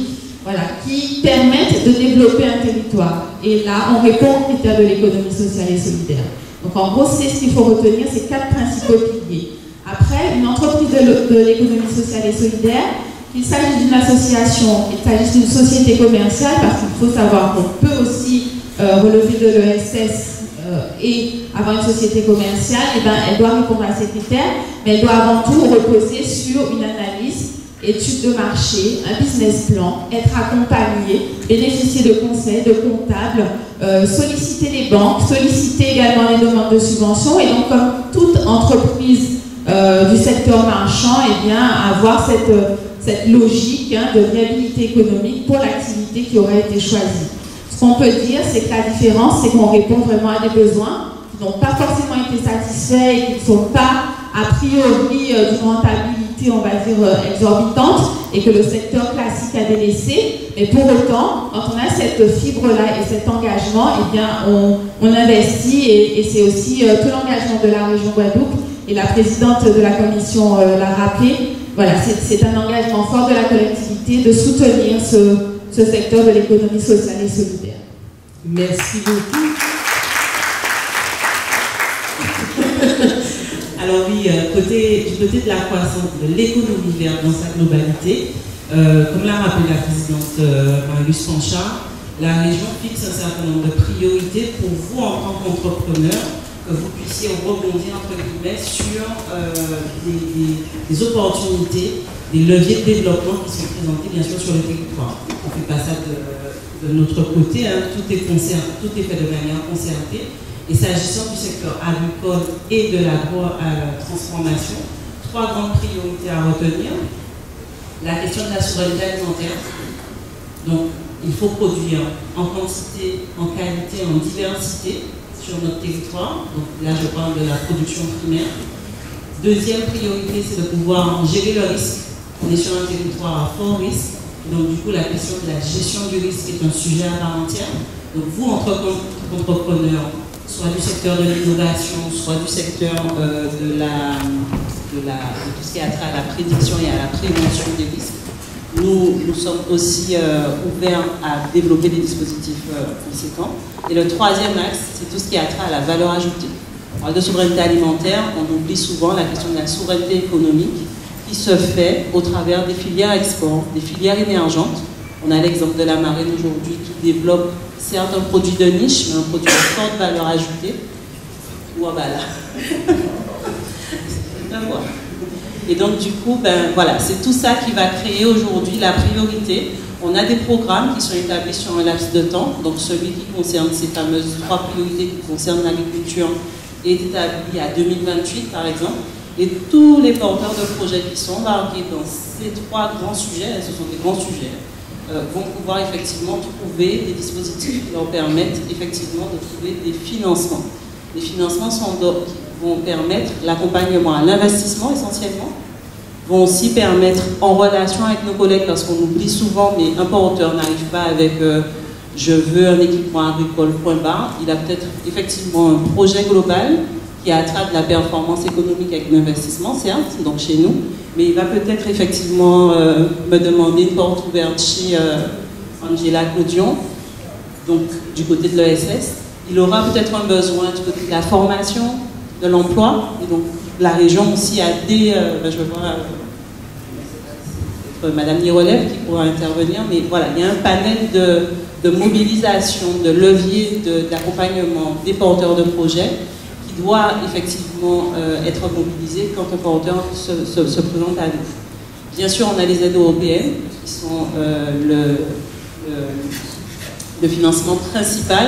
qui permettent de développer un territoire. Et là, on répond aux critères de l'économie sociale et solidaire. Donc en gros, c'est ce qu'il faut retenir, ces 4 principaux piliers. Après, une entreprise de l'économie sociale et solidaire, qu'il s'agisse d'une association, qu'il s'agisse d'une société commerciale, parce qu'il faut savoir qu'on peut aussi relever de l'ESS et avoir une société commerciale, elle doit répondre à ces critères, mais elle doit avant tout reposer sur une analyse, étude de marché, un business plan, être accompagné, bénéficier de conseils, de comptables, solliciter les banques, solliciter également les demandes de subventions, et donc comme toute entreprise du secteur marchand, avoir cette logique de viabilité économique pour l'activité qui aurait été choisie. Ce qu'on peut dire, c'est que la différence, c'est qu'on répond vraiment à des besoins qui n'ont pas forcément été satisfaits et qui ne sont pas a priori d'une rentabilité, on va dire, exorbitante, et que le secteur classique a délaissé. Mais pour autant, quand on a cette fibre-là et cet engagement, on investit, et c'est aussi tout l'engagement de la région Guadeloupe, et la présidente de la commission l'a rappelé. C'est un engagement fort de la collectivité de soutenir ce secteur de l'économie sociale et solidaire. Merci beaucoup. Alors oui, du côté de la croissance de l'économie verte dans sa globalité, comme l'a rappelé la présidente Marius Fanchard, la région fixe un certain nombre de priorités pour vous en tant qu'entrepreneur, que vous puissiez rebondir entre guillemets sur des opportunités, des leviers de développement qui sont présentés bien sûr sur le territoire. On ne fait pas ça de notre côté, tout est fait de manière concertée. Et s'agissant du secteur agricole et de l'agro-transformation, 3 grandes priorités à retenir. La question de la souveraineté alimentaire. Donc, il faut produire en quantité, en qualité, en diversité sur notre territoire. Donc là, je parle de la production primaire. Deuxième priorité, c'est de pouvoir gérer le risque. On est sur un territoire à fort risque. Donc, du coup, la question de la gestion du risque est un sujet à part entière. Donc, vous, en tant qu'entrepreneur, soit du secteur de l'innovation, soit du secteur de tout ce qui a trait à la prédiction et à la prévention des risques. Nous sommes aussi ouverts à développer des dispositifs conséquents. Et le troisième axe, c'est tout ce qui a trait à la valeur ajoutée. On parle de souveraineté alimentaire, on oublie souvent la question de la souveraineté économique, qui qui se fait au travers des filières export, des filières émergentes. On a l'exemple de la marine aujourd'hui qui développe certes un produit de niche, mais un produit à forte valeur ajoutée. Ou bah là. Et donc du coup, ben, voilà, c'est tout ça qui va créer aujourd'hui la priorité. On a des programmes qui sont établis sur un laps de temps. Donc celui qui concerne ces fameuses 3 priorités qui concernent l'agriculture est établi à 2028 par exemple. Et tous les porteurs de projets qui sont embarqués dans ces 3 grands sujets, ce sont des grands sujets, vont pouvoir effectivement trouver des dispositifs qui leur permettent effectivement de trouver des financements. Les financements vont permettre l'accompagnement à l'investissement essentiellement, vont aussi permettre en relation avec nos collègues, parce qu'on oublie souvent, mais un porteur n'arrive pas avec je veux un équipement agricole, point barre. Il a peut-être effectivement un projet global qui a trait de la performance économique avec l'investissement, certes, donc chez nous, mais il va peut-être effectivement me demander une porte ouverte chez Angela Clodion, donc du côté de l'ESS. Il aura peut-être un besoin du côté de la formation, de l'emploi, et donc la région aussi a des, je vois Madame Nirolev qui pourra intervenir, mais voilà, il y a un panel de mobilisation, de levier d'accompagnement des porteurs de projets qui doit effectivement être mobilisé quand un porteur se présente à nous. Bien sûr, on a les aides européennes qui sont le financement principal.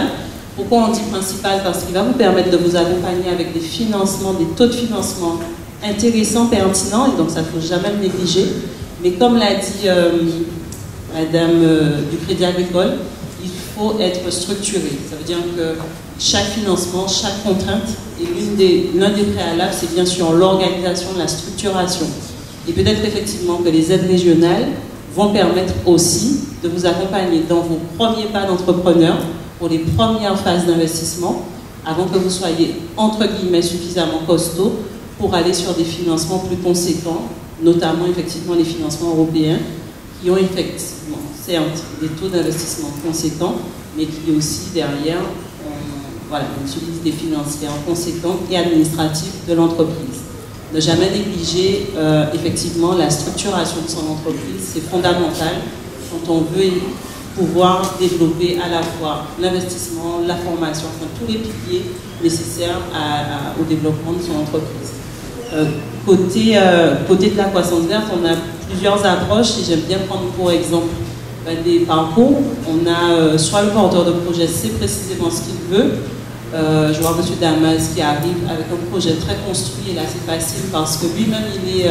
Pourquoi on dit principal? Parce qu'il va vous permettre de vous accompagner avec des financements, des taux de financement intéressants, pertinents, et donc ça ne faut jamais le négliger. Mais comme l'a dit Madame du Crédit Agricole, il faut être structuré. Ça veut dire que chaque financement, chaque contrainte, et l'un des préalables, c'est bien sûr l'organisation, la structuration. Et peut-être effectivement que les aides régionales vont permettre aussi de vous accompagner dans vos premiers pas d'entrepreneur, pour les premières phases d'investissement, avant que vous soyez, entre guillemets, suffisamment costaud pour aller sur des financements plus conséquents, notamment effectivement les financements européens, qui ont effectivement, certes, des taux d'investissement conséquents, mais qui aussi, derrière, voilà, une solidité financière conséquente et administrative de l'entreprise. Ne jamais négliger, effectivement, la structuration de son entreprise, c'est fondamental quand on veut pouvoir développer à la fois l'investissement, la formation, enfin tous les piliers nécessaires au développement de son entreprise. Côté de la croissance verte, on a plusieurs approches et j'aime bien prendre pour exemple des parcours. On a soit le porteur de projet sait précisément ce qu'il veut. Je vois M. Damas qui arrive avec un projet très construit, et là c'est facile parce que lui-même il est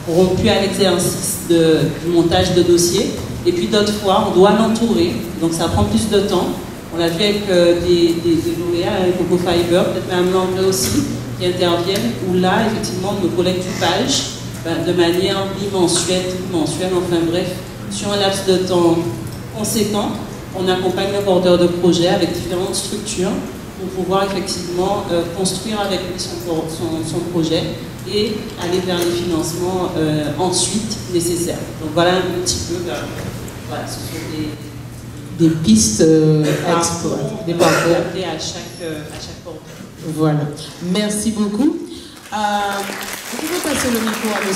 rompu à l'exercice du montage de dossiers. Et puis d'autres fois, on doit l'entourer, donc ça prend plus de temps. On l'a vu avec des lauréats, avec Coco Fiber, peut-être même l'anglais aussi, qui interviennent, où là, effectivement, nos collègues du PAGE, de manière bimensuelle, trimensuelle, enfin bref, sur un laps de temps conséquent, on accompagne le porteur de projet avec différentes structures pour pouvoir effectivement construire avec lui son projet et aller vers les financements ensuite nécessaires. Donc voilà un petit peu, voilà, ce sont des pistes à explorer, des parcours à chaque porte. Voilà, merci beaucoup. Vous pouvez passer le micro à M.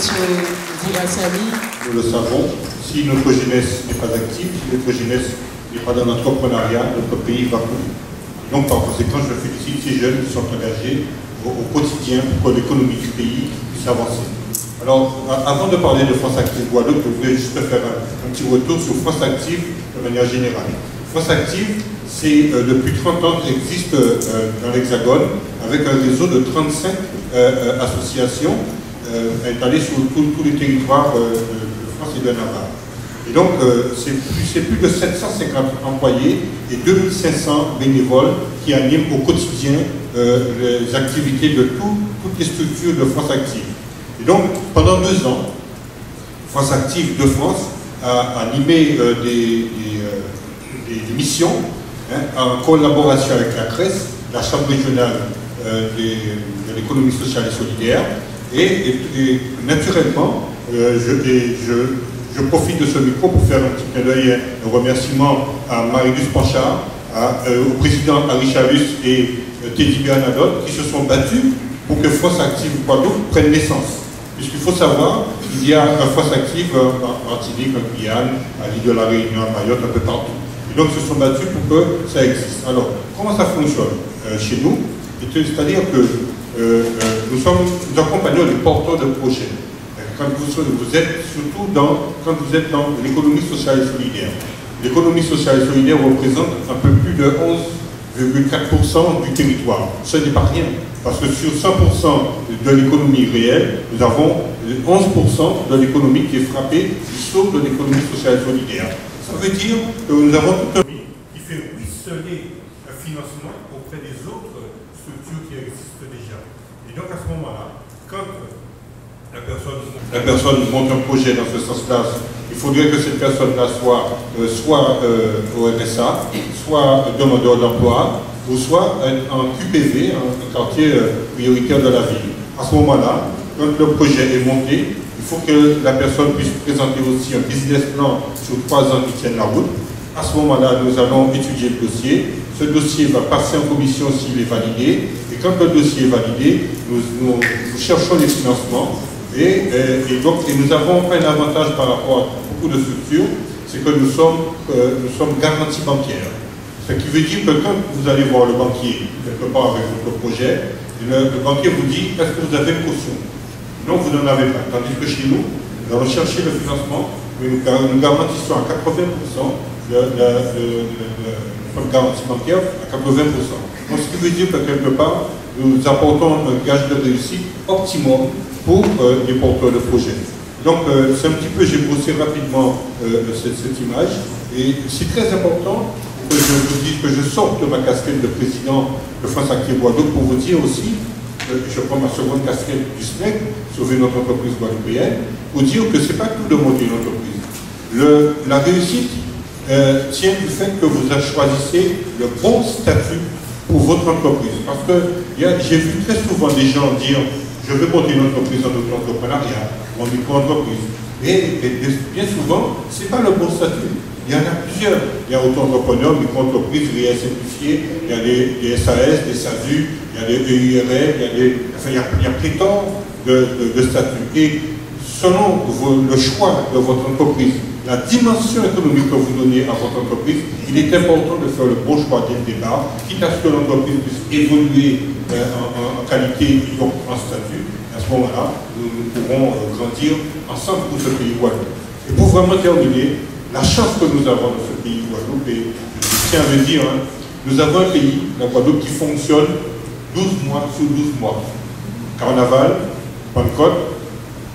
Dirassali. Nous le savons, si notre jeunesse n'est pas active, si notre jeunesse n'est pas dans l'entrepreneuriat, notre pays va couler. Donc par conséquent, je félicite ces jeunes qui sont engagés au quotidien pour que l'économie du pays puisse avancer. Alors, avant de parler de France Active Guadeloupe, je voulais juste faire un petit retour sur France Active de manière générale. France Active, c'est depuis 30 ans qu'elle existe dans l'Hexagone, avec un réseau de 35 associations étalées sur tous les territoires de France et de Navarre. Et donc, c'est plus de 750 employés et 2500 bénévoles qui animent au quotidien les activités de toutes les structures de France Active. Et donc, pendant 2 ans, France Active de France a animé des missions en collaboration avec la CRES, la Chambre régionale de l'économie sociale et solidaire. Et naturellement, je profite de ce micro pour faire un petit clin d'œil, un remerciement à Marie-Luce Panchard, au président Harry Chavus et Teddy Bernadotte qui se sont battus pour que France Active Guadeloupe prenne naissance. Puisqu'il faut savoir il y a un force active en Martinique, en Guyane, à l'île de la Réunion, à Mayotte, un peu partout. Et donc, ils se sont battus pour que ça existe. Alors, comment ça fonctionne chez nous? C'est-à-dire que nous accompagnons les porteurs de projets. Quand vous êtes surtout quand vous êtes dans l'économie sociale et solidaire. L'économie sociale et solidaire représente un peu plus de 11,4% du territoire. Ce n'est pas rien, parce que sur 100% de l'économie réelle, nous avons 11% de l'économie qui est frappée du saut de l'économie sociale et solidaire. Ça veut dire que nous avons tout un pays qui fait ruisseler un financement auprès des autres structures qui existent déjà. Et donc à ce moment-là, quand la personne monte un projet dans ce sens-là, il faudrait que cette personne-là soit au RSA, soit demandeur d'emploi, ou soit en QPV, un quartier prioritaire de la ville. À ce moment-là, quand le projet est monté, il faut que la personne puisse présenter aussi un business plan sur 3 ans qui tienne la route. À ce moment-là, nous allons étudier le dossier. Ce dossier va passer en commission s'il est validé. Et quand le dossier est validé, nous cherchons les financements. Et nous avons un avantage par rapport à beaucoup de structures, c'est que nous sommes garantie bancaire. Ce qui veut dire que quand vous allez voir le banquier, quelque part avec votre projet, le banquier vous dit, est-ce que vous avez une caution? Non, vous n'en avez pas. Tandis que chez nous, nous allons chercher le financement, mais nous garantissons à 80% notre garantie bancaire à 80%. Donc, ce qui veut dire que quelque part, nous apportons un gage de réussite optimum pour les porteurs de projets. Donc, c'est un petit peu, j'ai brossé rapidement cette image, et c'est très important que je vous dise que je sorte de ma casquette de président de France Active Guadeloupe pour vous dire aussi, je prends ma seconde casquette du SNEC, sauver notre entreprise guadeloupéenne, pour dire que ce n'est pas tout de monter une entreprise. La réussite tient du fait que vous choisissez le bon statut pour votre entreprise. Parce que j'ai vu très souvent des gens dire je veux monter une entreprise en auto-entrepreneuriat, en micro-entreprise. Et bien souvent, ce n'est pas le bon statut. Il y en a plusieurs. Il y a auto-entrepreneurs, micro-entreprises, réels simplifiés, il y a des SAS, des SASU, il y a des EIRL, il y a pléthore de statuts. Et selon le choix de votre entreprise, la dimension économique que vous donnez à votre entreprise, il est important de faire le bon choix dès le départ, quitte à ce que l'entreprise puisse évoluer en qualité et donc en statut. À ce moment-là, nous pourrons grandir ensemble pour ce pays Guadeloupe. Et pour vraiment terminer, la chance que nous avons dans ce pays Guadeloupe, et je tiens à le dire, nous avons un pays, la Guadeloupe, qui fonctionne 12 mois sur 12 mois. Carnaval, Pentecôte,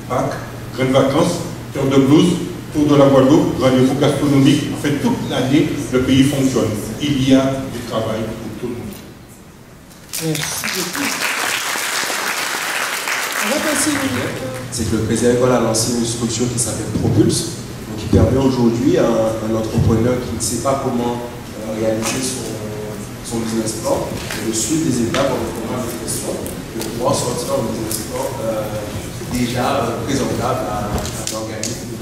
Pâques, grandes vacances, Terre de Blues, Tour de la Guadeloupe, rendez-vous gastronomique. En fait, toute l'année, le pays fonctionne. Il y a du travail pour tout le monde. Merci beaucoup. On va passer c'est que le président École a lancé une structure qui s'appelle Propulse, donc qui permet aujourd'hui à un entrepreneur qui ne sait pas comment réaliser son business plan de suivre des étapes en répondant à des questions, de pouvoir sortir un business plan déjà présentable à l'organisme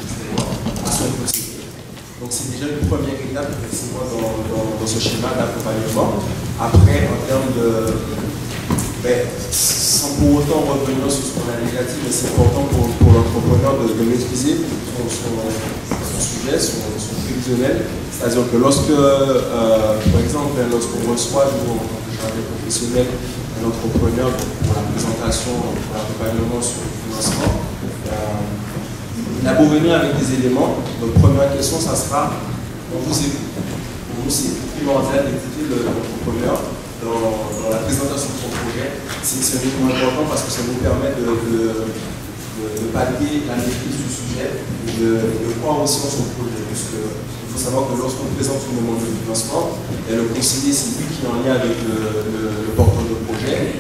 à son procédé. Donc c'est déjà une première étape effectivement dans ce schéma d'accompagnement. Après, en termes de sans pour autant revenir sur ce qu'on a déjà dit, mais c'est important pour l'entrepreneur de maîtriser son sujet, son prévisionnel. C'est-à-dire que lorsque, par exemple, lorsqu'on reçoit nous, en tant que chargé professionnel, un entrepreneur pour la présentation, pour l'accompagnement sur le financement, il a beau venir avec des éléments. Donc, première question, ça sera on vous écoute. Pour nous, c'est primordial d'écouter l'entrepreneur dans la présentation de son projet. C'est un élément important parce que ça nous permet de pallier la maîtrise du sujet et de croire aussi dans son projet. Parce qu'il faut savoir que lorsqu'on présente une demande de financement, le conseiller, c'est lui qui est en lien avec le porteur de projet.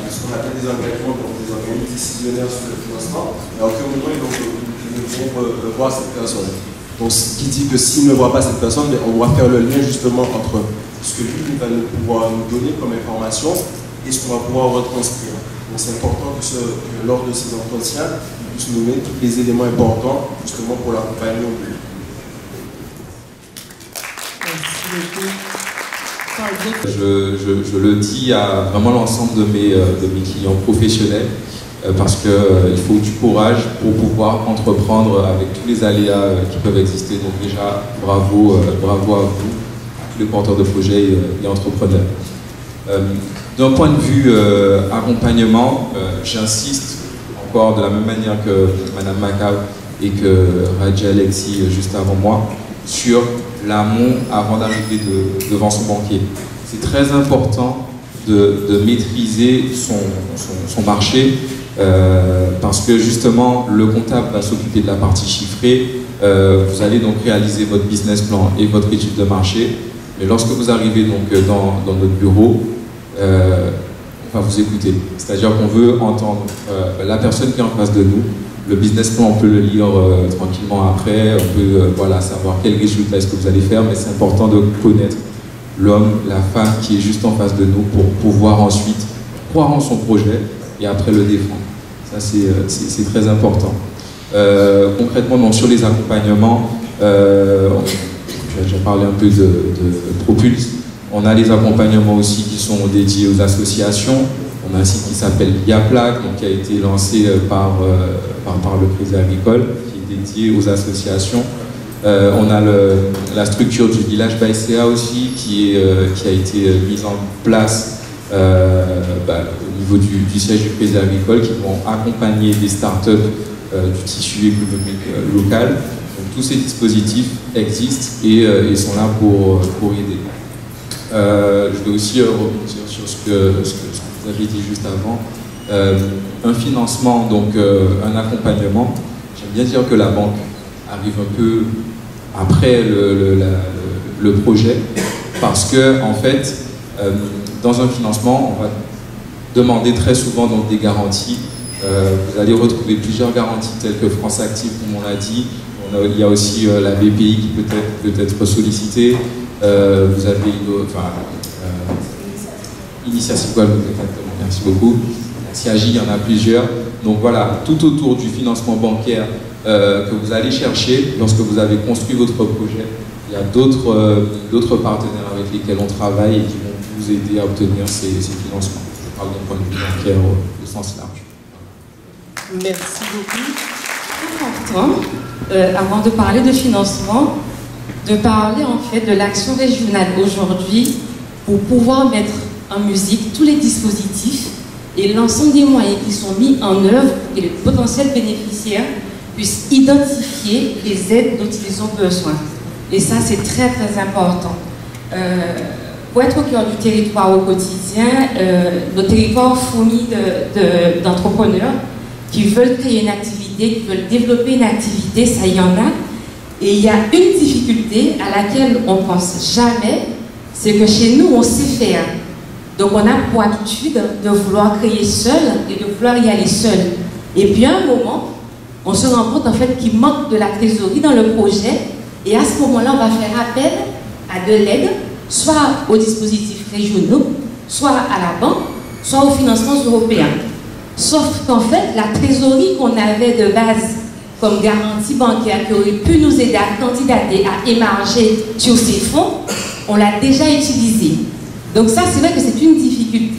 Ce qu'on appelle des engagements, donc des organismes décisionnaires sur le financement. Et à aucun moment, ils vont voir cette personne. Donc, ce qui dit que s'il ne voit pas cette personne, on doit faire le lien justement entre ce que lui va pouvoir nous donner comme information et ce qu'on va pouvoir retranscrire. Donc, c'est important que lors de ces entretiens, il puisse nous donner tous les éléments importants justement pour l'accompagner au mieux. Je le dis à vraiment l'ensemble de mes clients professionnels. parce qu'il faut du courage pour pouvoir entreprendre avec tous les aléas qui peuvent exister. Donc déjà, bravo à vous, à tous les porteurs de projets et entrepreneurs. D'un point de vue accompagnement, j'insiste encore de la même manière que Mme Macab et que Radji Alexis juste avant moi, sur l'amont avant d'arriver devant son banquier. C'est très important de maîtriser son marché parce que justement le comptable va s'occuper de la partie chiffrée. Vous allez donc réaliser votre business plan et votre étude de marché, mais lorsque vous arrivez donc dans notre bureau, on va vous écouter. C'est-à-dire qu'on veut entendre la personne qui est en face de nous. Le business plan, on peut le lire tranquillement après, on peut savoir quel résultat est-ce que vous allez faire, mais c'est important de connaître l'homme, la femme qui est juste en face de nous pour pouvoir ensuite croire en son projet et après le défendre. Ça, c'est très important. Concrètement, donc, sur les accompagnements, j'ai parlé un peu de Propulse. On a les accompagnements aussi qui sont dédiés aux associations. On a un site qui s'appelle Viaplac, qui a été lancé par le Crédit Agricole, qui est dédié aux associations. On a la structure du village Baïséa aussi, qui a été mise en place au niveau du siège du Crédit Agricole, qui vont accompagner des startups du tissu économique local. Donc, tous ces dispositifs existent et sont là pour aider. Je vais aussi rebondir sur ce que vous avez dit juste avant. Un financement, donc un accompagnement. J'aime bien dire que la banque arrive un peu après le projet, parce que en fait, dans un financement, on va demander très souvent donc, des garanties. Vous allez retrouver plusieurs garanties telles que France Active, comme on l'a dit. Il y a aussi la BPI qui peut être sollicitée. Vous avez Initiative Guadeloupe, exactement, merci beaucoup. La CIAJ, il y en a plusieurs. Donc voilà, tout autour du financement bancaire que vous allez chercher lorsque vous avez construit votre projet, il y a d'autres partenaires avec lesquels on travaille et qui vont vous aider à obtenir ces financements. Je parle d'un point de vue bancaire au sens large. Merci beaucoup. C'est important, avant de parler de financement, de parler en fait de l'action régionale aujourd'hui pour pouvoir mettre en musique tous les dispositifs et l'ensemble des moyens qui sont mis en œuvre pour que les potentiels bénéficiaires puissent identifier les aides dont ils ont besoin. Et ça, c'est très très important. Pour être au cœur du territoire au quotidien, nos territoires fournis d'entrepreneurs qui veulent créer une activité, qui veulent développer une activité, ça y en a. Et il y a une difficulté à laquelle on ne pense jamais, c'est que chez nous, on sait faire. Donc on a pour habitude de vouloir créer seul et de vouloir y aller seul. Et puis à un moment, on se rend compte en fait qu'il manque de la trésorerie dans le projet. Et à ce moment-là, on va faire appel à de l'aide, soit aux dispositifs régionaux, soit à la banque, soit aux financements européens. Sauf qu'en fait, la trésorerie qu'on avait de base comme garantie bancaire qui aurait pu nous aider à candidater, à émarger sur ces fonds, on l'a déjà utilisée. Donc ça, c'est vrai que c'est une difficulté.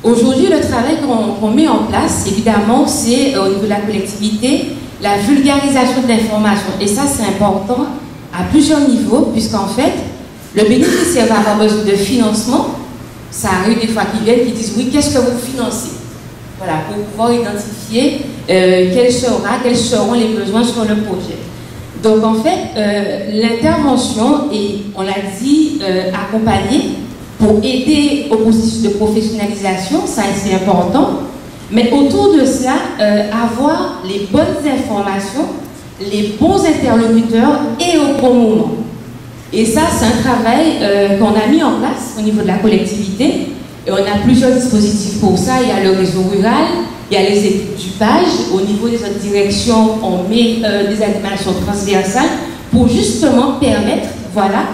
Aujourd'hui, le travail qu'on met en place, évidemment, c'est au niveau de la collectivité, la vulgarisation de l'information. Et ça, c'est important à plusieurs niveaux, puisqu'en fait, le bénéficiaire va avoir besoin de financement. Ça arrive des fois qu'ils viennent, qui disent, oui, qu'est-ce que vous financez? Voilà, pour pouvoir identifier quels seront les besoins sur le projet. Donc en fait, l'intervention est, on l'a dit, accompagnée pour aider au processus de professionnalisation, ça c'est important, mais autour de cela, avoir les bonnes informations, les bons interlocuteurs et au bon moment. Et ça, c'est un travail qu'on a mis en place au niveau de la collectivité. Et on a plusieurs dispositifs pour ça. Il y a le réseau rural, il y a les équipes du PAGE. Au niveau des autres directions, on met des animations transversales pour justement permettre, voilà,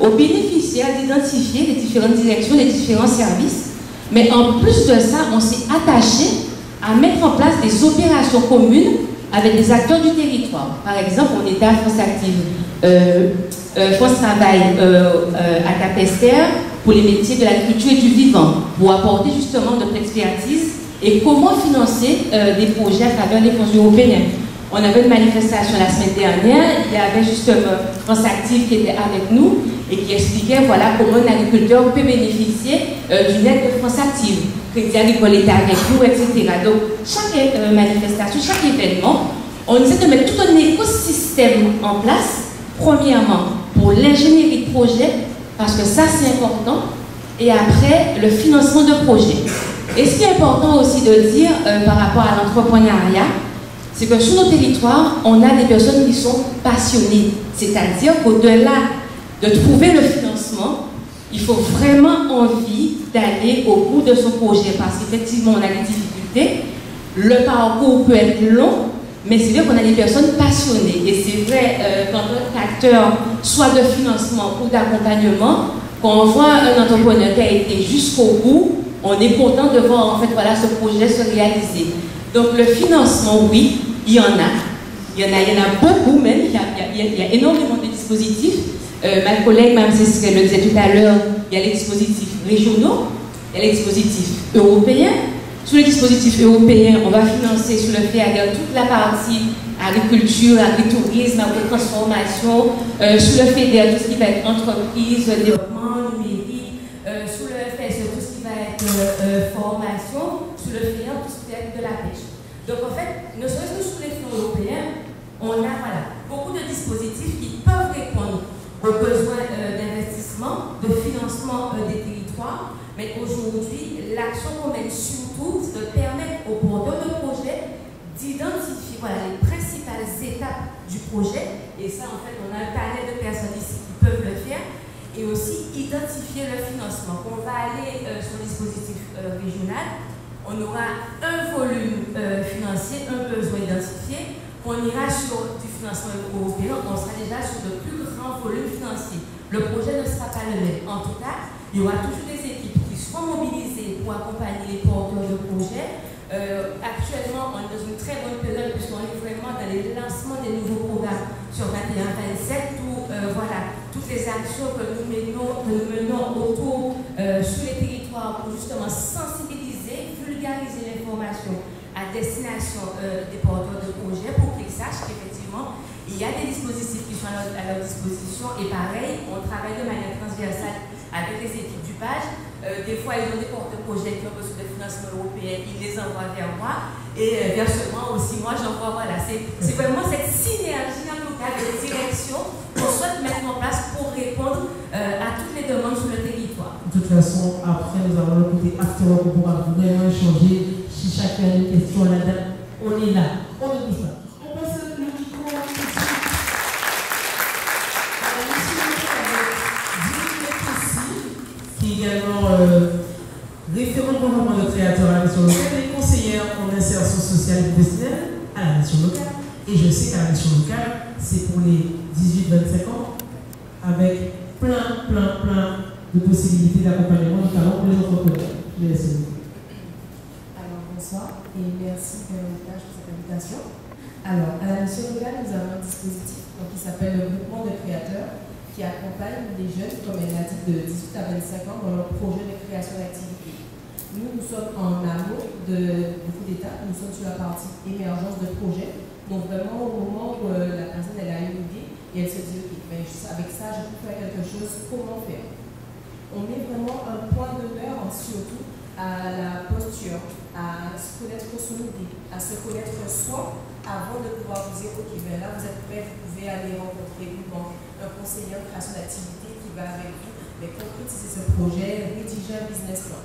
aux bénéficiaires d'identifier les différentes directions, les différents services. Mais en plus de ça, on s'est attaché à mettre en place des opérations communes avec des acteurs du territoire. Par exemple, on était à France Active, France Travail à Cap-Esther pour les métiers de l'agriculture et du vivant, pour apporter justement notre expertise et comment financer des projets à travers les fonds européens. On avait une manifestation la semaine dernière, il y avait justement France Active qui était avec nous et qui expliquait voilà, comment un agriculteur peut bénéficier d'une aide de France Active. Crédit Agricole était avec nous, etc. Donc, chaque manifestation, chaque événement, on essaie de mettre tout un écosystème en place, premièrement, pour l'ingénierie de projet, parce que ça, c'est important, et après, le financement de projet. Et ce qui est important aussi de dire par rapport à l'entrepreneuriat, c'est que sur nos territoires, on a des personnes qui sont passionnées. C'est-à-dire qu'au-delà de trouver le financement, il faut vraiment envie d'aller au bout de son projet, parce qu'effectivement, on a des difficultés. Le parcours peut être long, mais c'est vrai qu'on a des personnes passionnées. Et c'est vrai, quand un acteur, soit de financement ou d'accompagnement, quand on voit un entrepreneur qui a été jusqu'au bout, on est content de voir en fait, voilà, ce projet se réaliser. Donc le financement, oui, il y en a. Il y en a beaucoup même. Il y a énormément de dispositifs. Ma collègue, Mme Cécile le disait tout à l'heure, il y a les dispositifs régionaux, il y a les dispositifs européens. Sur les dispositifs européens, on va financer sur le FEADER toute la partie agriculture, agritourisme, agri-transformation, sur le FEDER, tout ce qui va être entreprise, développement numérique, sur le FES, tout ce qui va être formation, sur le FEDER, tout ce qui va être de la pêche. Donc en fait, ne serait-ce que sur les fonds européens, on a voilà, beaucoup de dispositifs qui peuvent répondre aux besoins d'investissement, de financement des territoires, mais aujourd'hui, l'action qu'on mène surtout, c'est de permettre aux porteurs de projet d'identifier voilà, les principales étapes du projet, et ça en fait, on a un panel de personnes ici qui peuvent le faire, et aussi identifier le financement. On va aller sur le dispositif régional, on aura un volume financier, un besoin identifié. On ira sur du financement européen, on sera déjà sur de plus grands volumes financiers. Le projet ne sera pas le même. En tout cas, il y aura toujours des équipes qui seront mobilisées pour accompagner les porteurs de projets. Actuellement, on est dans une très bonne période puisqu'on est vraiment dans les lancements des nouveaux programmes sur 21-27 où voilà, toutes les actions que nous menons autour sur les territoires pour justement sensibiliser, vulgariser l'information à destination des porteurs de projets pour qu'ils sachent qu'effectivement, il y a des dispositifs qui sont à leur disposition et pareil, on travaille de manière transversale avec les équipes du PAGE. Des fois, ils ont des porteurs de projets qui ont besoin de financement européen, ils les envoient vers moi et versement aussi, moi j'envoie, voilà, c'est vraiment cette synergie en tout cas de direction qu'on souhaite mettre en place pour répondre à toutes les demandes sur le territoire. De toute façon, après, nous avons le côté after work pour pouvoir vraiment échanger. Si chacun a une question là-dedans, on est là, on ne bouge pas. On passe le micro à qui est également référent gouvernement de créateur à la mission locale et conseillère en insertion sociale et professionnelle à la mission locale. Et je sais qu'à la mission locale, c'est pour les 18-25 ans, avec plein de possibilités d'accompagnement, notamment pour les entrepreneurs. Je laisse le micro. Bonsoir et merci Véronique pour cette invitation. Alors, à la mission locale, nous avons un dispositif qui s'appelle le groupement de créateurs qui accompagne les jeunes, comme elle l'a dit, de 18 à 25 ans dans leur projet de création d'activité. Nous sommes en amont de beaucoup d'étapes, nous sommes sur la partie émergence de projet. Donc vraiment au moment où la personne elle a une idée et elle se dit ok, ben, avec ça je peux faire quelque chose, comment faire? On met vraiment un point d'honneur surtout à la posture, à se connaître son idée, à se connaître soi avant de pouvoir vous dire ok, ben là vous êtes prêt, vous pouvez aller rencontrer une banque, un conseiller en création d'activité qui va avec vous mais concrétiser ce projet, rédiger un business plan.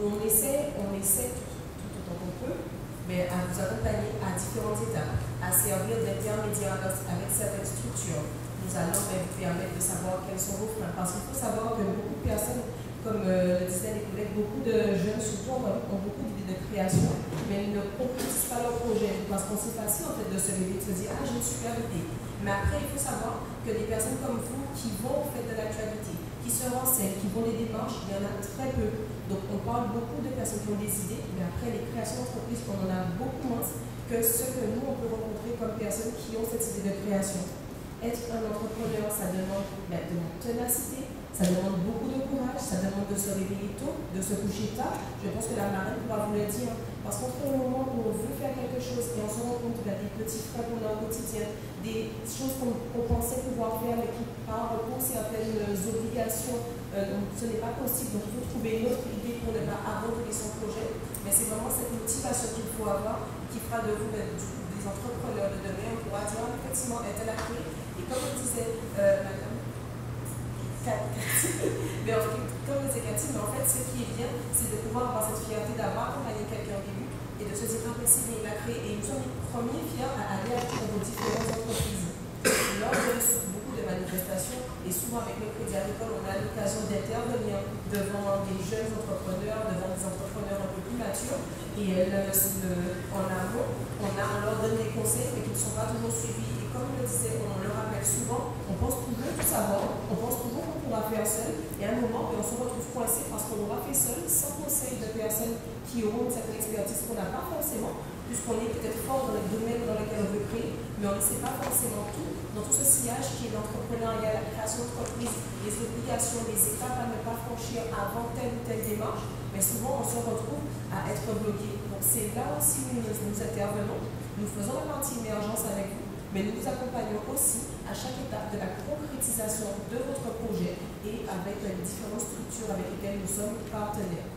On essaie tout autant qu'on peut, mais à vous accompagner à différentes étapes, à servir d'intermédiaire avec certaines structures. Nous allons vous permettre de savoir quels sont vos freins, parce qu'il faut savoir que beaucoup de personnes, comme le disaient les collègues, beaucoup de jeunes surtout ont beaucoup d'idées de création, mais ils ne concrétisent pas leur projet, parce qu'on c'est facile en fait de se lever et de se dire ah j'ai une super idée. Mais après il faut savoir que des personnes comme vous qui vont au fait de l'actualité, qui se renseignent, qui vont les démarches, il y en a très peu. Donc on parle beaucoup de personnes qui ont des idées, mais après les créations d'entreprises, on en a beaucoup moins que ce que nous on peut rencontrer comme personnes qui ont cette idée de création. Être un entrepreneur, ça demande de la ténacité, Ça demande beaucoup de courage, ça demande de se réveiller tôt, de se coucher tard. Je pense que la marraine pourra vous le dire. Parce qu'entre le moment où on veut faire quelque chose et on se rend compte qu'il y a des petits frais qu'on a au quotidien, des choses qu'on pensait pouvoir faire mais qui, par rapport à certaines obligations, ce n'est pas possible. Donc il faut trouver une autre idée pour ne pas abandonner son projet. Mais c'est vraiment cette motivation qu'il faut avoir qui fera de vous des entrepreneurs de demain. On pourra dire effectivement être à la clé. Et comme le disait madame, mais en fait, comme le disait Cathy, mais en fait, ce qui est bien, c'est de pouvoir avoir cette fierté d'avoir accompagné quelqu'un au début et de se dire, non, mais c'est bien, il a créé. Et nous sommes les premiers fiers à aller dans vos différentes entreprises. Lors de beaucoup de manifestations, et souvent avec le Crédit Agricole, on a l'occasion d'intervenir devant des jeunes entrepreneurs, devant des entrepreneurs un peu plus matures, et en amont, on leur donne des conseils, mais qui ne sont pas toujours suivis. Et comme on le disait, on le rappelle souvent, on pense toujours tout savoir, on pense toujours qu'on pourra faire seul, et à un moment, on se retrouve coincé parce qu'on l'aura fait seul, sans conseil de personnes qui auront une certaine expertise qu'on n'a pas forcément, puisqu'on est peut-être fort dans les domaines dans lesquels on veut créer, mais on ne sait pas forcément tout dans tout ce sillage qui est l'entrepreneuriat, la création d'entreprise, les obligations, les étapes à ne pas franchir avant telle ou telle démarche, mais souvent on se retrouve à être bloqué. Donc c'est là aussi où nous intervenons, nous faisons la partie émergence avec vous, mais nous vous accompagnons aussi à chaque étape de la concrétisation de votre projet et avec les différentes structures avec lesquelles nous sommes partenaires.